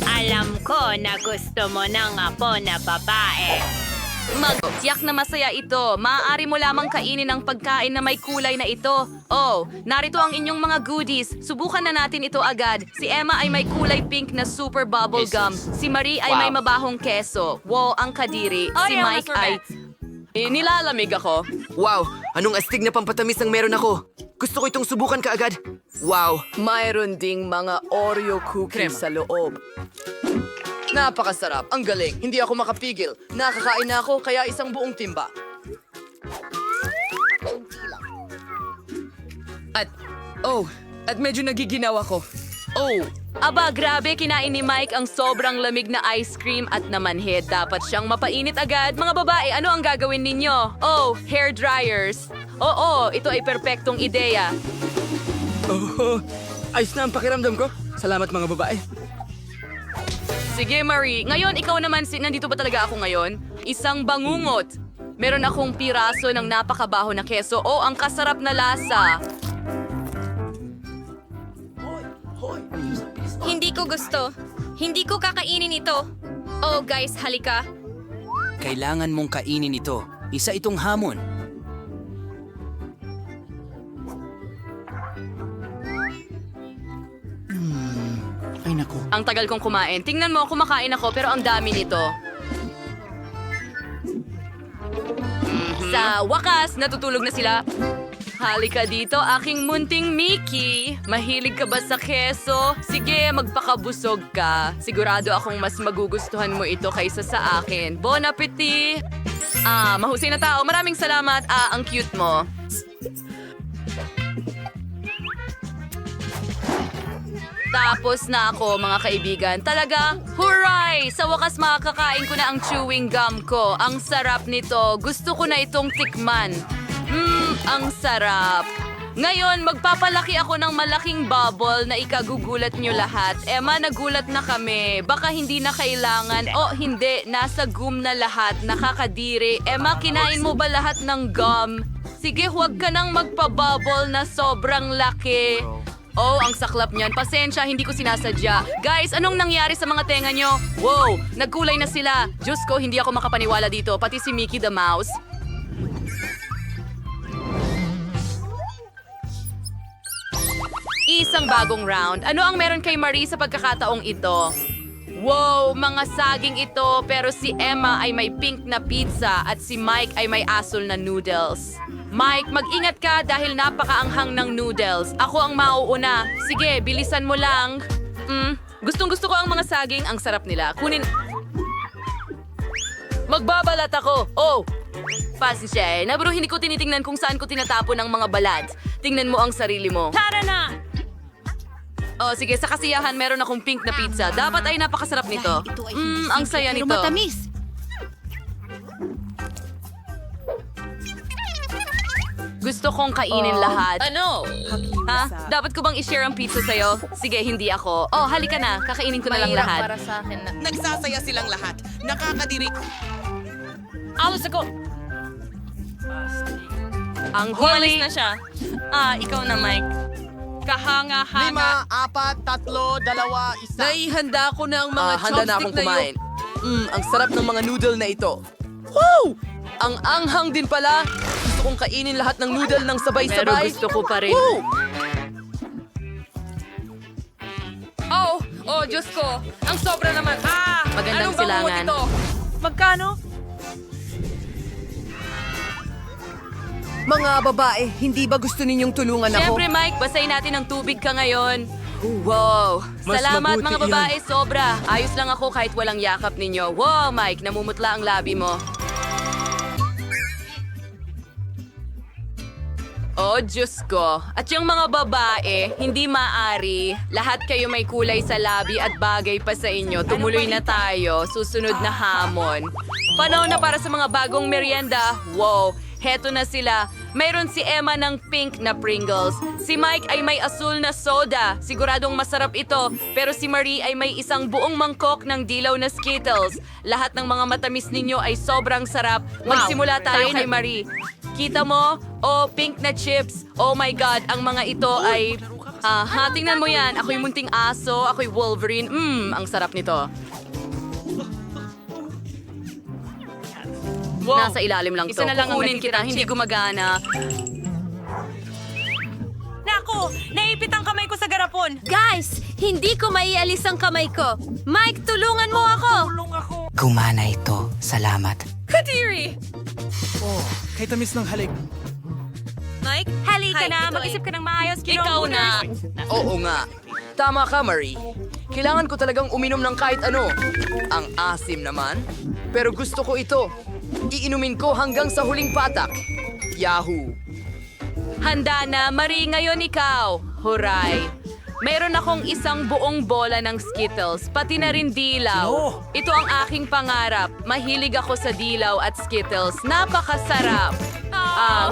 Alam ko na gusto mo ng apo na babae. Tiyak na masaya ito. Maaari mo lamang kainin ang pagkain na may kulay na ito. Oh, narito ang inyong mga goodies. Subukan na natin ito agad. Si Emma ay may kulay pink na super bubble gum. Si Marie ay may mabahong keso. Wow, ang kadiri. Si Mike ay... Nilalamig ako. Wow, anong astig na pampatamis ang meron ako? Gusto ko itong subukan kaagad. Wow, Mayroon ding mga Oreo cookies sa loob. Napakasarap. Ang galing. Hindi ako makapigil. Nakakain na ako, kaya isang buong timba. At medyo nagiginaw ako. Oh, Aba, grabe, kinain ni Mike ang sobrang lamig na ice cream at namanhid. Dapat siyang mapainit agad. Mga babae, ano ang gagawin ninyo? Oh, hair dryers. Oo, ito ay perpektong ideya. ayos na ang pakiramdam ko. Salamat mga babae. Sige, Marie. Ngayon, ikaw naman, nandito ba talaga ako ngayon? Isang bangungot. Meron akong piraso ng napakabaho na keso. Oh, ang kasarap na lasa. Hindi ko gusto. Hindi ko kakainin ito. Oh, guys, halika. Kailangan mong kainin ito. Isa itong hamon. Ay naku. Ang tagal kong kumain. Tingnan mo, kumakain ako pero ang dami nito. Sa wakas, natutulog na sila. Halika dito, aking munting Mickey. Mahilig ka ba sa keso? Sige, magpakabusog ka. Sigurado akong mas magugustuhan mo ito kaysa sa akin. Bon appetit! Mahusay na tao. Maraming salamat. Ang cute mo. Tapos na ako, mga kaibigan. Talaga, hooray! Sa wakas makakakain ko na ang chewing gum ko. Ang sarap nito. Gusto ko na itong tikman. Ang sarap. Ngayon, magpapalaki ako ng malaking bubble na ikagugulat nyo lahat. Emma, nagulat na kami. Baka hindi na kailangan. O, hindi. Nasa gum na lahat. Nakakadiri. Emma, kinain mo ba lahat ng gum? Sige, huwag ka nang magpa-bubble na sobrang laki. Oh, ang saklap niyan. Pasensya, hindi ko sinasadya. Guys, anong nangyari sa mga tenga nyo? Wow, nagkulay na sila. Diyos ko, hindi ako makapaniwala dito. Pati si Mickey the Mouse. Isang bagong round. Ano ang meron kay Marie sa pagkakataong ito? Wow, mga saging ito. Pero si Emma ay may pink na pizza at si Mike ay may asul na noodles. Mike, mag-ingat ka dahil napakaanghang ng noodles. Ako ang mauuna. Sige, bilisan mo lang. Gustong-gusto ko ang mga saging. Ang sarap nila. Kunin... Magbabalat ako. Oh! Pasensya na, pero hindi ko tinitingnan kung saan ko tinatapon ang mga balat. Tingnan mo ang sarili mo. Tara na! Oh, sige, sa kasiyahan meron akong pink na pizza. Dapat ay napakasarap nito. Ang saya nito. Matamis. Gusto kong kainin lahat. Ano? Ha? Dapat ko bang i-share ang pizza sa'yo? Sige, hindi ako. Oh, halika na. Kakainin ko na lang lahat. para sa akin na... Nagsasaya silang lahat. Nakakadiri. Alos ako! Ang huli na siya. Ikaw na, Mike. Kahanga-hanga. 5, 4, 3, 2, 1. Naihanda ko na ang mga Handa na akong chopstick na kumain. Ang sarap ng mga noodle na ito. Woo! Ang anghang din pala. Gusto kong kainin lahat ng noodle ng Pero sabay-sabay. gusto ko pa rin. Woo! Oh, Diyos ko. Ang sobra naman. Magandang silangan. Magkano? Mga babae, hindi ba gusto ninyong tulungan ako? Siyempre, Mike, basahin natin ng tubig ka ngayon. Wow! Mas Salamat mabuti mga babae, sobra. Ayos lang ako kahit walang yakap ninyo. Wow, Mike, namumutla ang labi mo. Oh, Diyos ko. At yung mga babae, hindi maaari. Lahat kayo may kulay sa labi at bagay pa sa inyo. Tumuloy na tayo. Susunod na hamon. Panahon na para sa mga bagong merienda. Wow! Heto na sila. Mayroon si Emma ng pink na Pringles. Si Mike ay may asul na soda. Siguradong masarap ito. Pero si Marie ay may isang buong mangkok ng dilaw na Skittles. Lahat ng mga matamis ninyo ay sobrang sarap. Magsimula tayo kay Marie. Kita mo? Oh, pink na chips. Oh my God, ang mga ito ay... tingnan mo yan. Ako'y munting aso, ako'y Wolverine. Ang sarap nito. Wow. Nasa ilalim lang to. Isa na lang ang Kukunin kita, natitirang hindi chip. gumagana. Naku! Naipit ang kamay ko sa garapon! Guys! Hindi ko maialis ang kamay ko! Mike, tulungan mo ako! Gumana ito. Salamat. Kadiri! Kay tamis ng halik. Mike, halika na! Mag-isip ka ng maayos, Ikaw na! Oo nga. Tama ka, Marie. Kailangan ko talagang uminom ng kahit ano. Ang asim naman. Pero gusto ko ito. Iinumin ko hanggang sa huling patak. Yahoo! Handa na, Marie, ngayon ikaw. Huray. Meron akong isang buong bola ng Skittles, pati na rin dilaw. Ito ang aking pangarap. Mahilig ako sa dilaw at Skittles. Napakasarap.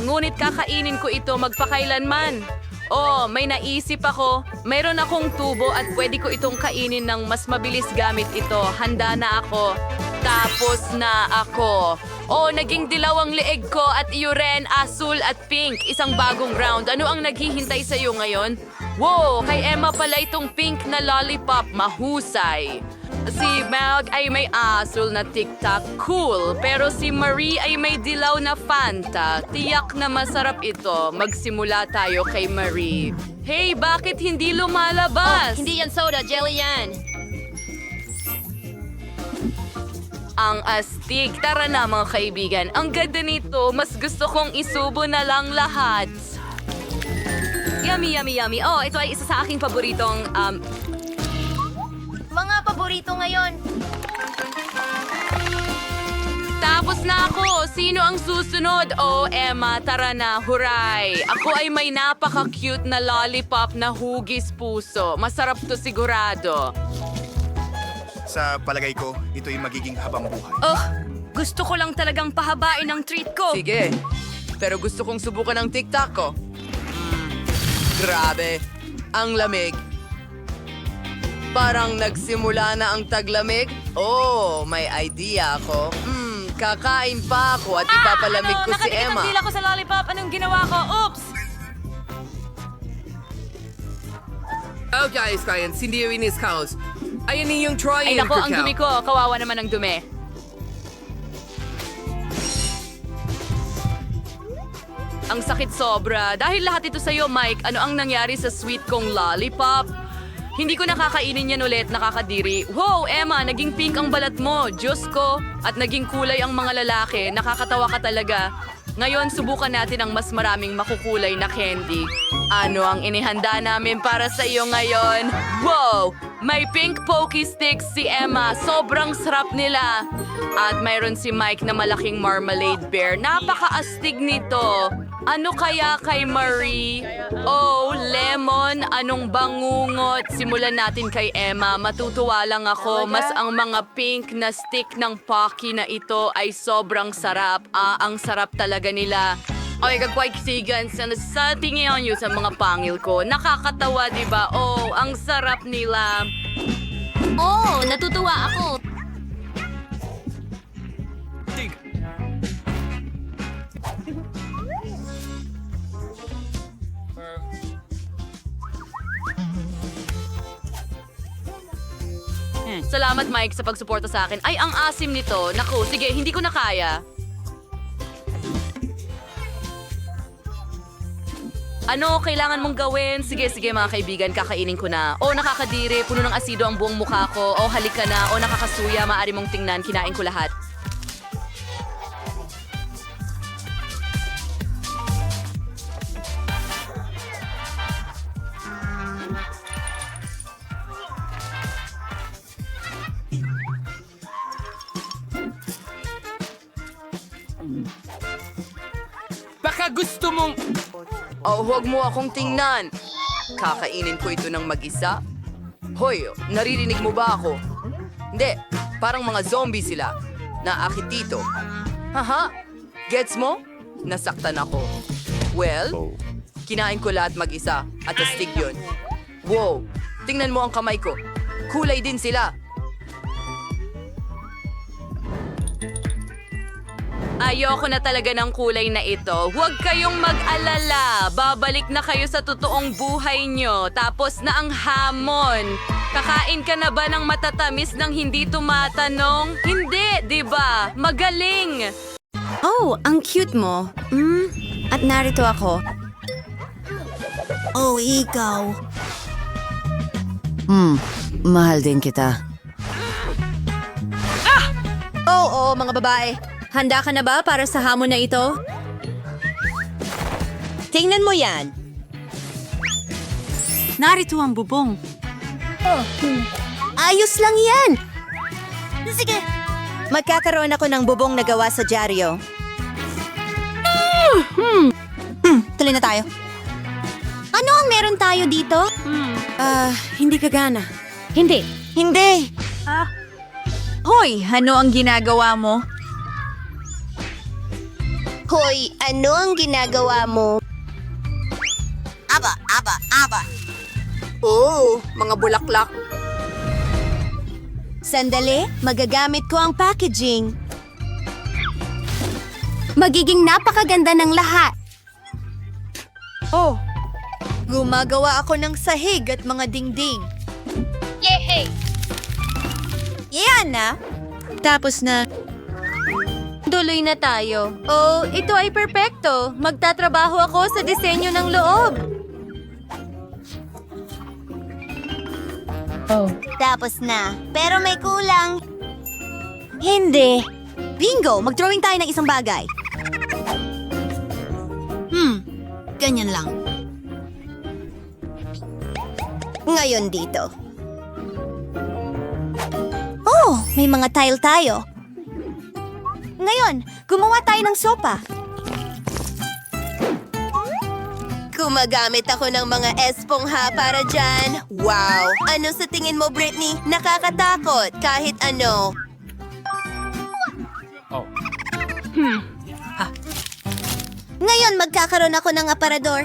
Ngunit kakainin ko ito magpakailanman. Oh, may naisip ako. Mayroon akong tubo at pwede ko itong kainin ng mas mabilis gamit ito. Handa na ako. Tapos na ako. Oh, naging dilaw ang leeg ko at iyo rin, asul at pink. Isang bagong round. Ano ang naghihintay sa iyo ngayon? Wow, kay Emma pala itong pink na lollipop. Mahusay. Si Meg ay may asul na tic-tac. Cool. Pero si Marie ay may dilaw na Fanta. Tiyak na masarap ito. Magsimula tayo kay Marie. Hey, bakit hindi lumalabas? Hindi yan soda, jelly yan. Ang astig. Tara na mga kaibigan. Ang ganda nito. Mas gusto kong isubo na lang lahat. Yummy, yummy, yummy. Oh, ito ay isa sa aking paboritong, Mga paborito ngayon. Tapos na ako! Sino ang susunod? Oh, Emma, tara na. Huray! Ako ay may napaka-cute na lollipop na hugis puso. Masarap to sigurado. Sa palagay ko, ito'y magiging habang buhay. Oh, gusto ko lang talagang pahabain ang treat ko. Sige. Pero gusto kong subukan ang tic-tac ko. Grabe. Ang lamig. Parang nagsimula na ang taglamig. Oh, may idea ako. Kakain pa ako at ipapalamig ko si Nakadikit Emma. ang dila ko sa lollipop. Anong ginawa ko? Oops! Oh guys, hindi yun is house. Ayan yung try Ay nako, ang dumi ko. Kawawa naman ang dumi. Ang sakit sobra. Dahil lahat ito sa'yo, Mike, ano ang nangyari sa sweet kong lollipop? Hindi ko nakakainin yan ulit, nakakadiri. Wow, Emma, naging pink ang balat mo. Diyos ko. At naging kulay ang mga lalaki. Nakakatawa ka talaga. Ngayon, subukan natin ang mas maraming makukulay na candy. Ano ang inihanda namin para sa iyo ngayon? Wow! May pink pokey sticks si Emma. Sobrang sarap nila. At mayroon si Mike na malaking marmalade bear. Napakaastig nito. Ano kaya kay Marie? Oh, lemon, anong bangungot? Simulan natin kay Emma. Matutuwa lang ako. Mas ang mga pink na stick ng Pocky na ito ay sobrang sarap. Ang sarap talaga nila. Ay, kagwaisigan sa tingin nyo sa mga pangil ko. Nakakatawa, di ba? Oh, ang sarap nila. Oh, natutuwa ako. Salamat, Mike, sa pagsuporta sa akin. Ay, ang asim nito. Naku, sige, hindi ko na kaya. Ano kailangan mong gawin? Sige, mga kaibigan, kakainin ko na. O, nakakadiri, puno ng asido ang buong mukha ko. O, halika na. O, nakakasuya, maaari mong tingnan, kinain ko lahat. Baka gusto mong... Oh, huwag mo akong tingnan. Kakainin ko ito ng mag-isa? Hoy, naririnig mo ba ako? Hindi, parang mga zombie sila. Naakit dito. Haha, gets mo? Nasaktan ako. Well, kinain ko lahat mag-isa at astig yun. Wow, tingnan mo ang kamay ko. Kulay din sila. Ayoko na talaga ng kulay na ito. Huwag kayong mag-alala. Babalik na kayo sa totoong buhay nyo. Tapos na ang hamon. Kakain ka na ba ng matatamis nang hindi tumatanong? Hindi, di ba? Magaling! Oh, ang cute mo. At narito ako. Oh, ikaw. Mahal din kita. Oo, mga babae. Handa ka na ba para sa hamon na ito? Tingnan mo yan. Narito ang bubong. Ayos lang yan. Sige. Magkakaroon ako ng bubong na gawa sa dyaryo. Tuloy na tayo. Ano ang meron tayo dito? Hindi kagana. Hindi. Hindi. Hoy, ano ang ginagawa mo? Hoy, ano ang ginagawa mo? Aba. Oh, mga bulaklak. Sandali, magagamit ko ang packaging. Magiging napakaganda ng lahat. Oh, gumagawa ako ng sahig at mga dingding. Yehey! Yan na. Tapos na. Tuloy na tayo. Oh, ito ay perpekto. Magtatrabaho ako sa disenyo ng loob. Tapos na. Pero may kulang. Hindi. Bingo! Mag-drawing tayo ng isang bagay. Ganyan lang. Ngayon dito. Oh, may mga tile tayo. Ngayon, gumawa tayo ng sopa. Gumagamit ako ng mga espongha para dyan. Wow! Ano sa tingin mo, Britney? Nakakatakot kahit ano. Ngayon, magkakaroon ako ng aparador.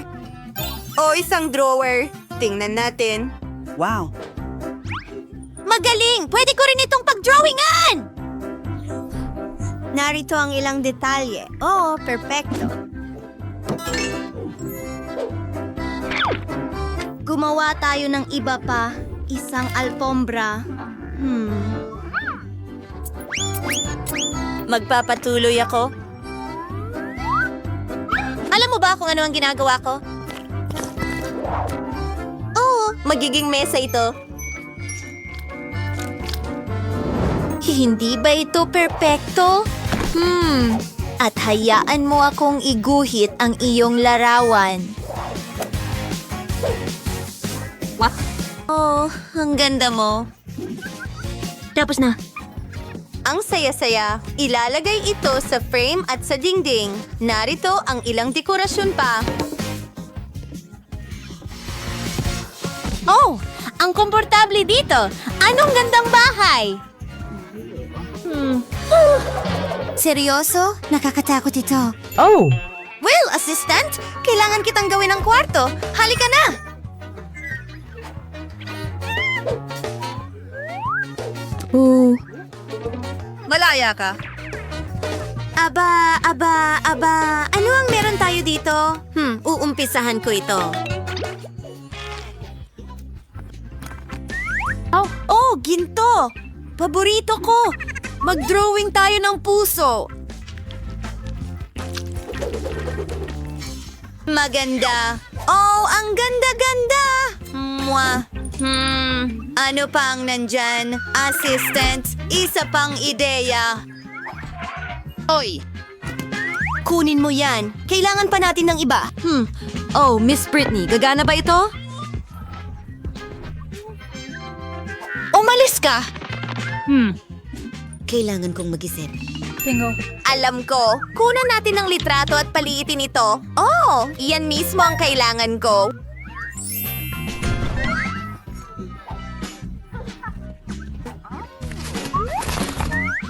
O isang drawer. Tingnan natin. Wow! Magaling! Pwede ko rin itong pag-drawingan! Narito ang ilang detalye. Oo, perpekto. Gumawa tayo ng iba pa. Isang alpombra. Magpapatuloy ako. Alam mo ba kung ano ang ginagawa ko? Oo, magiging mesa ito. Hindi ba ito perpekto? At hayaan mo akong iguhit ang iyong larawan. What? Oh, ang ganda mo. Tapos na. Ang saya-saya, ilalagay ito sa frame at sa dingding. Narito ang ilang dekorasyon pa. Oh, ang komportable dito. Anong gandang bahay! Seryoso? Nakakatakot ito. Oh! Well, assistant, kailangan kitang gawin ng kwarto. Halika na! Malaya ka. Aba. Ano ang meron tayo dito? Uumpisahan ko ito. Oh, ginto! Paborito ko! Mag-drawing tayo ng puso. Maganda. Oh, ang ganda-ganda! Mwah! Ano pa ang nandyan? Assistant, isa pang ideya. Oy! Kunin mo yan. Kailangan pa natin ng iba. Oh, Miss Britney, gagana ba ito? Umalis ka! Kailangan kong mag-isip. Bingo. Alam ko, kunan natin ng litrato at paliitin ito. Oh, iyan mismo ang kailangan ko.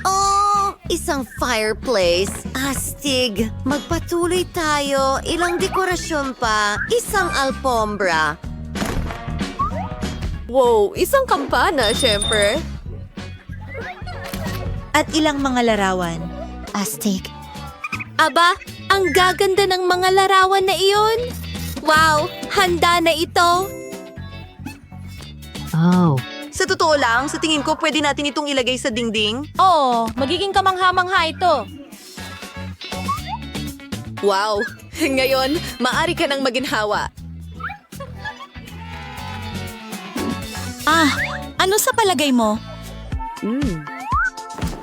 Oh, isang fireplace. Astig. Magpatuloy tayo. Ilang dekorasyon pa. Isang alpombra. Wow, isang kampana, syempre. At ilang mga larawan. Astig. Aba, ang gaganda ng mga larawan na iyon. Wow, handa na ito. Oh. Sa totoo lang, sa tingin ko, pwede natin itong ilagay sa dingding. Oo, magiging kamangha-mangha ito. Wow! Ngayon, maaari ka nang maginhawa. Ano sa palagay mo?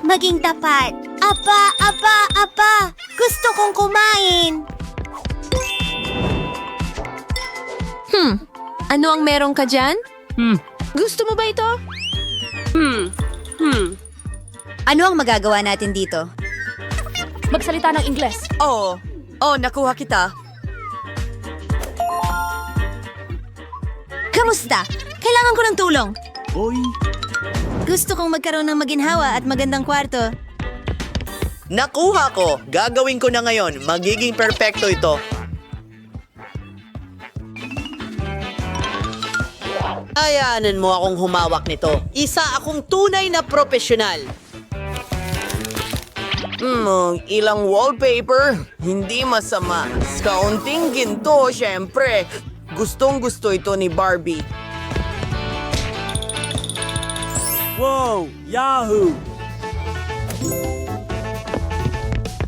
Maging tapat. Apa! Gusto kong kumain. Ano ang meron ka dyan? Gusto mo ba ito? Ano ang magagawa natin dito? Magsalita ng Ingles. Oh, nakuha kita. Kamusta? Kailangan ko ng tulong. Gusto kong magkaroon ng maginhawa at magandang kwarto. Nakuha ko! Gagawin ko na ngayon. Magiging perpekto ito. Ayanan mo akong humawak nito. Isa akong tunay na propesyonal. Ilang wallpaper. Hindi masama. Kaunting ginto, syempre. Gustong-gusto ito ni Barbie. Wow! Yahoo!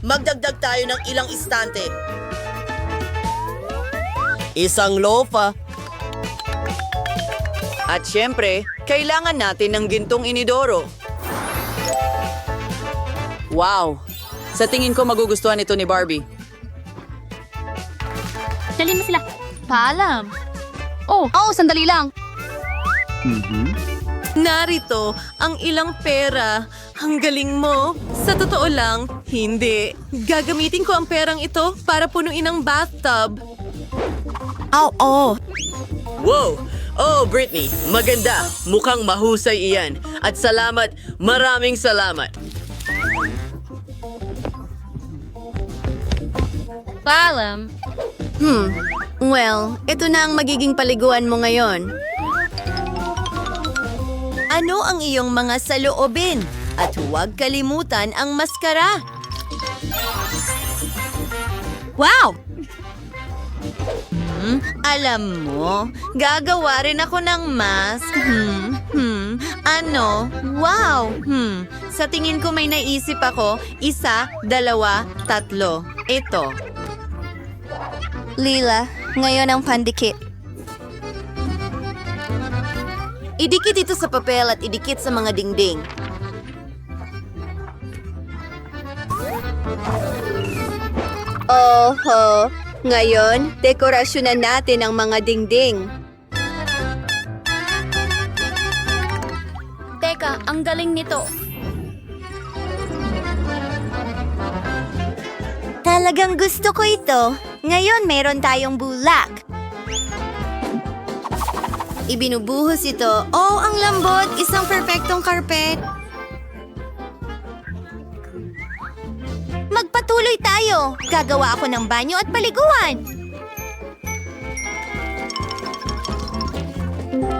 Magdagdag tayo ng ilang istante. Isang lofa. At syempre, kailangan natin ng gintong inidoro. Wow! Sa tingin ko magugustuhan ito ni Barbie. Dalhin mo sila. Paalam. Oh, sandali lang. Narito ang ilang pera. Ang galing mo. Sa totoo lang, hindi. Gagamitin ko ang perang ito para punuin ang bathtub. Wow! Oh, Britney, maganda. Mukhang mahusay iyan. At salamat, maraming salamat. Paalam. Well, ito na ang magiging paliguan mo ngayon. Ano ang iyong mga saloobin? At huwag kalimutan ang maskara. Wow! Alam mo, gagawa rin ako ng mask. Ano? Wow! Sa tingin ko may naisip ako. 1, 2, 3. Ito. Lila, ngayon ang pandikit. Idikit ito sa papel at idikit sa mga dingding. Oho! Ngayon, dekorasyonan natin ang mga dingding. Teka, ang galing nito. Talagang gusto ko ito. Ngayon, meron tayong bulak. Ibinubuhos ito. Oh, ang lambot! Isang perpektong karpet. Magpatuloy tayo. Gagawa ako ng banyo at paliguan.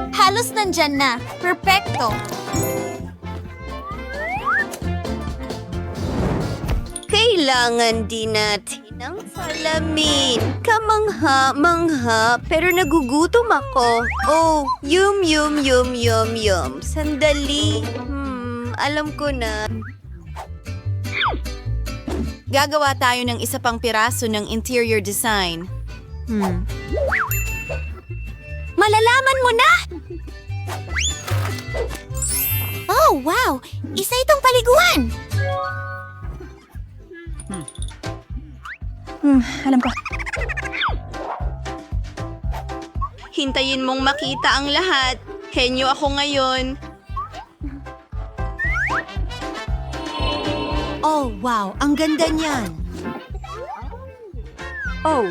Halos nandyan na. Perpekto. Kailangan din natin ng salamin. Kamangha-mangha, pero nagugutom ako. Oh, yum. Sandali. Alam ko na. Gagawa tayo ng isa pang piraso ng interior design. Malalaman mo na! Oh, wow! Isa itong paliguan! Alam ko. Hintayin mong makita ang lahat. Henyo ako ngayon. Oh, wow! Ang ganda niyan! Oh.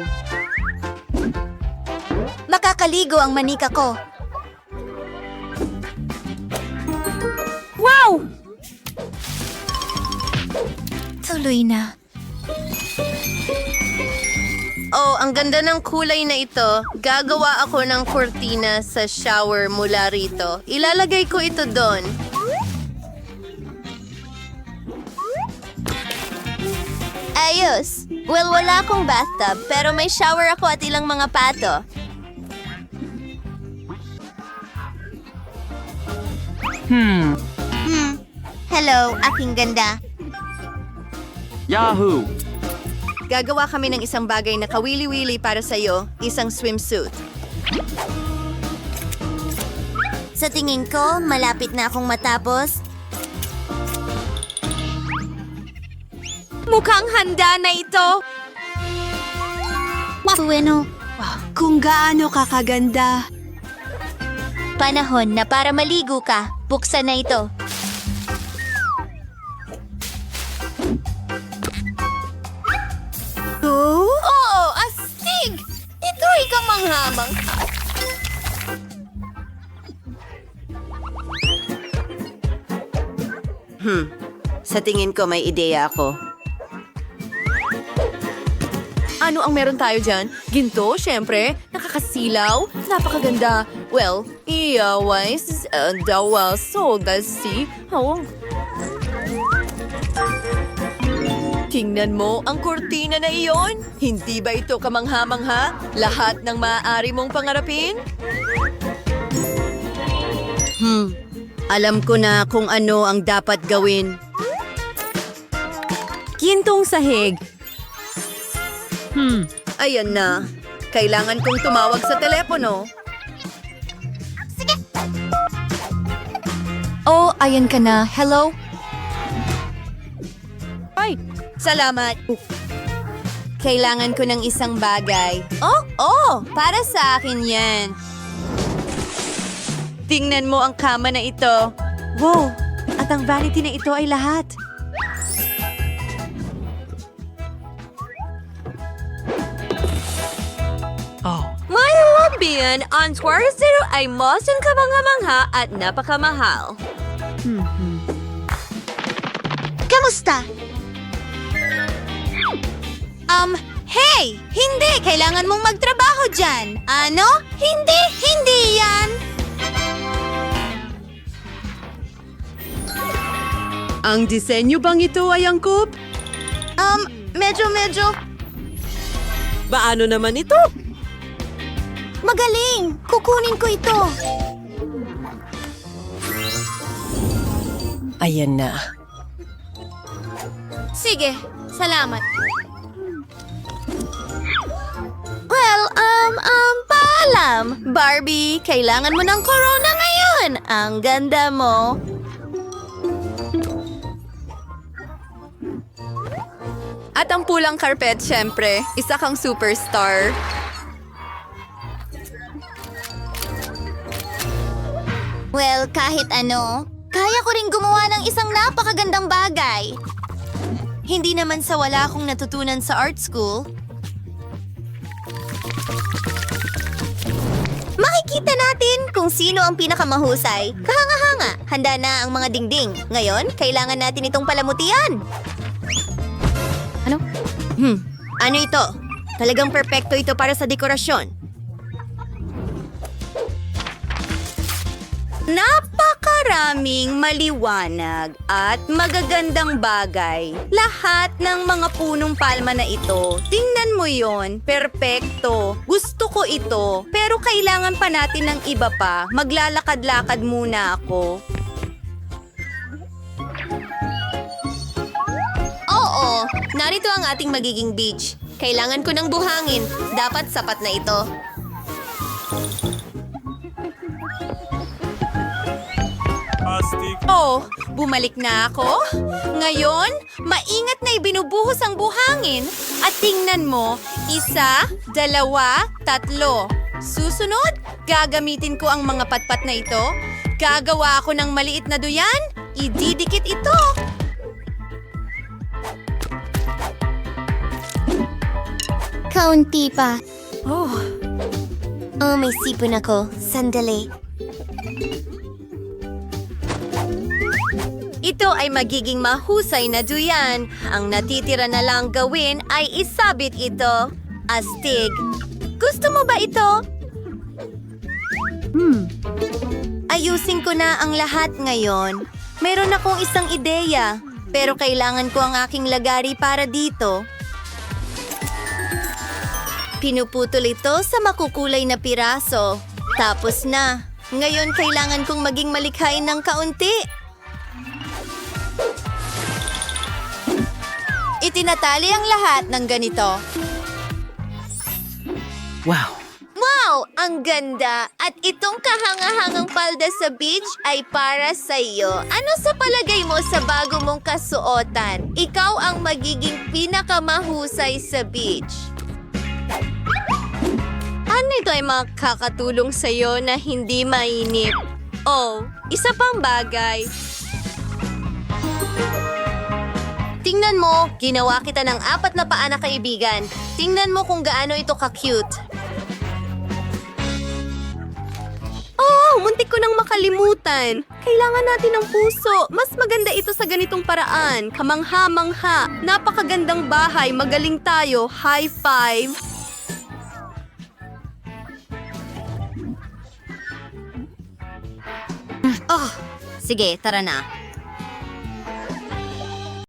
Makakaligo ang manika ko. Wow! Tuloy na. Oh, ang ganda ng kulay na ito. Gagawa ako ng kurtina sa shower mula rito. Ilalagay ko ito doon. Ayos. Well, wala akong bathtub, pero may shower ako at ilang mga pato. Hello, aking ganda. Yahoo! Gagawa kami ng isang bagay na kawili-wili para sa'yo, isang swimsuit. Sa tingin ko, malapit na akong matapos. Mukhang handa na ito. Bueno, Kung gaano kakaganda. panahon na para maligo ka. Buksan na ito. Oh? Oo, astig! Ito'y kamangha-mangha. Sa tingin ko may ideya ako. Ano ang meron tayo dyan? Ginto, syempre. Nakakasilaw. Napakaganda. Well, wise, dawa, so, see. Oh. Tingnan mo ang kurtina na iyon. Hindi ba ito kamangha-mangha? Lahat ng maaari mong pangarapin? Alam ko na kung ano ang dapat gawin. Gintong sahig. Ayan na. Kailangan kong tumawag sa telepono. Oh, ayan ka na. Hello? Salamat. Kailangan ko ng isang bagay. Oh, para sa akin yan. Tingnan mo ang kama na ito. Wow! At ang vanity na ito ay lahat. May wabian, ang Square Zero ay mosong kamangha-mangha at napakamahal. Kamusta? Hey! Hindi! Kailangan mong magtrabaho dyan! Ano? Hindi yan! Ang disenyo bang ito ay angkop? Medyo. Paano naman ito? Magaling! Kukunin ko ito! Ayan na. Sige, salamat. Well, paalam. Barbie, kailangan mo ng corona ngayon. Ang ganda mo. At ang pulang carpet, syempre. Isa kang superstar. Well, kahit ano, kaya ko rin gumawa ng isang napakagandang bagay. Hindi naman sa wala akong natutunan sa art school. Makikita natin kung sino ang pinakamahusay. Kahanga-hanga, handa na ang mga dingding. Ngayon, kailangan natin itong palamutian. Ano? Ano ito? Talagang perpekto ito para sa dekorasyon. Napakaraming maliwanag at magagandang bagay. Lahat ng mga punong palma na ito. Tingnan mo yon, perpekto. Gusto ko ito, pero kailangan pa natin ng iba pa. Maglalakad-lakad muna ako. Oo, narito ang ating magiging beach. Kailangan ko ng buhangin. Dapat sapat na ito. Oh, bumalik na ako? Ngayon, maingat na ibinubuhos ang buhangin. At tingnan mo, 1, 2, 3. Susunod, gagamitin ko ang mga patpat na ito. Gagawa ako ng maliit na duyan. Ididikit ito. Kaunti pa. Oh, may sipon ako. Sandali. Ito ay magiging mahusay na duyan. Ang natitira na lang gawin ay isabit ito. Astig. Gusto mo ba ito? Ayusin ko na ang lahat ngayon. Meron akong isang ideya, pero kailangan ko ang aking lagari para dito. Pinuputol ito sa makukulay na piraso. Tapos na. Ngayon kailangan kong maging malikhain ng kaunti. Itinatali ang lahat ng ganito. Wow! Wow! Ang ganda! At itong kahangahangang palda sa beach ay para sa iyo. Ano sa palagay mo sa bago mong kasuotan? Ikaw ang magiging pinakamahusay sa beach. Ano ito ay makakatulong sa iyo na hindi mainip? Oh, isa pang bagay. Tingnan mo, ginawa kita ng 4 na paa na kaibigan. Tingnan mo kung gaano ito ka-cute. Oh, muntik ko nang makalimutan. Kailangan natin ng puso. Mas maganda ito sa ganitong paraan. Kamangha-mangha. Napakagandang bahay. Magaling tayo. High five. Oh, sige, tara na.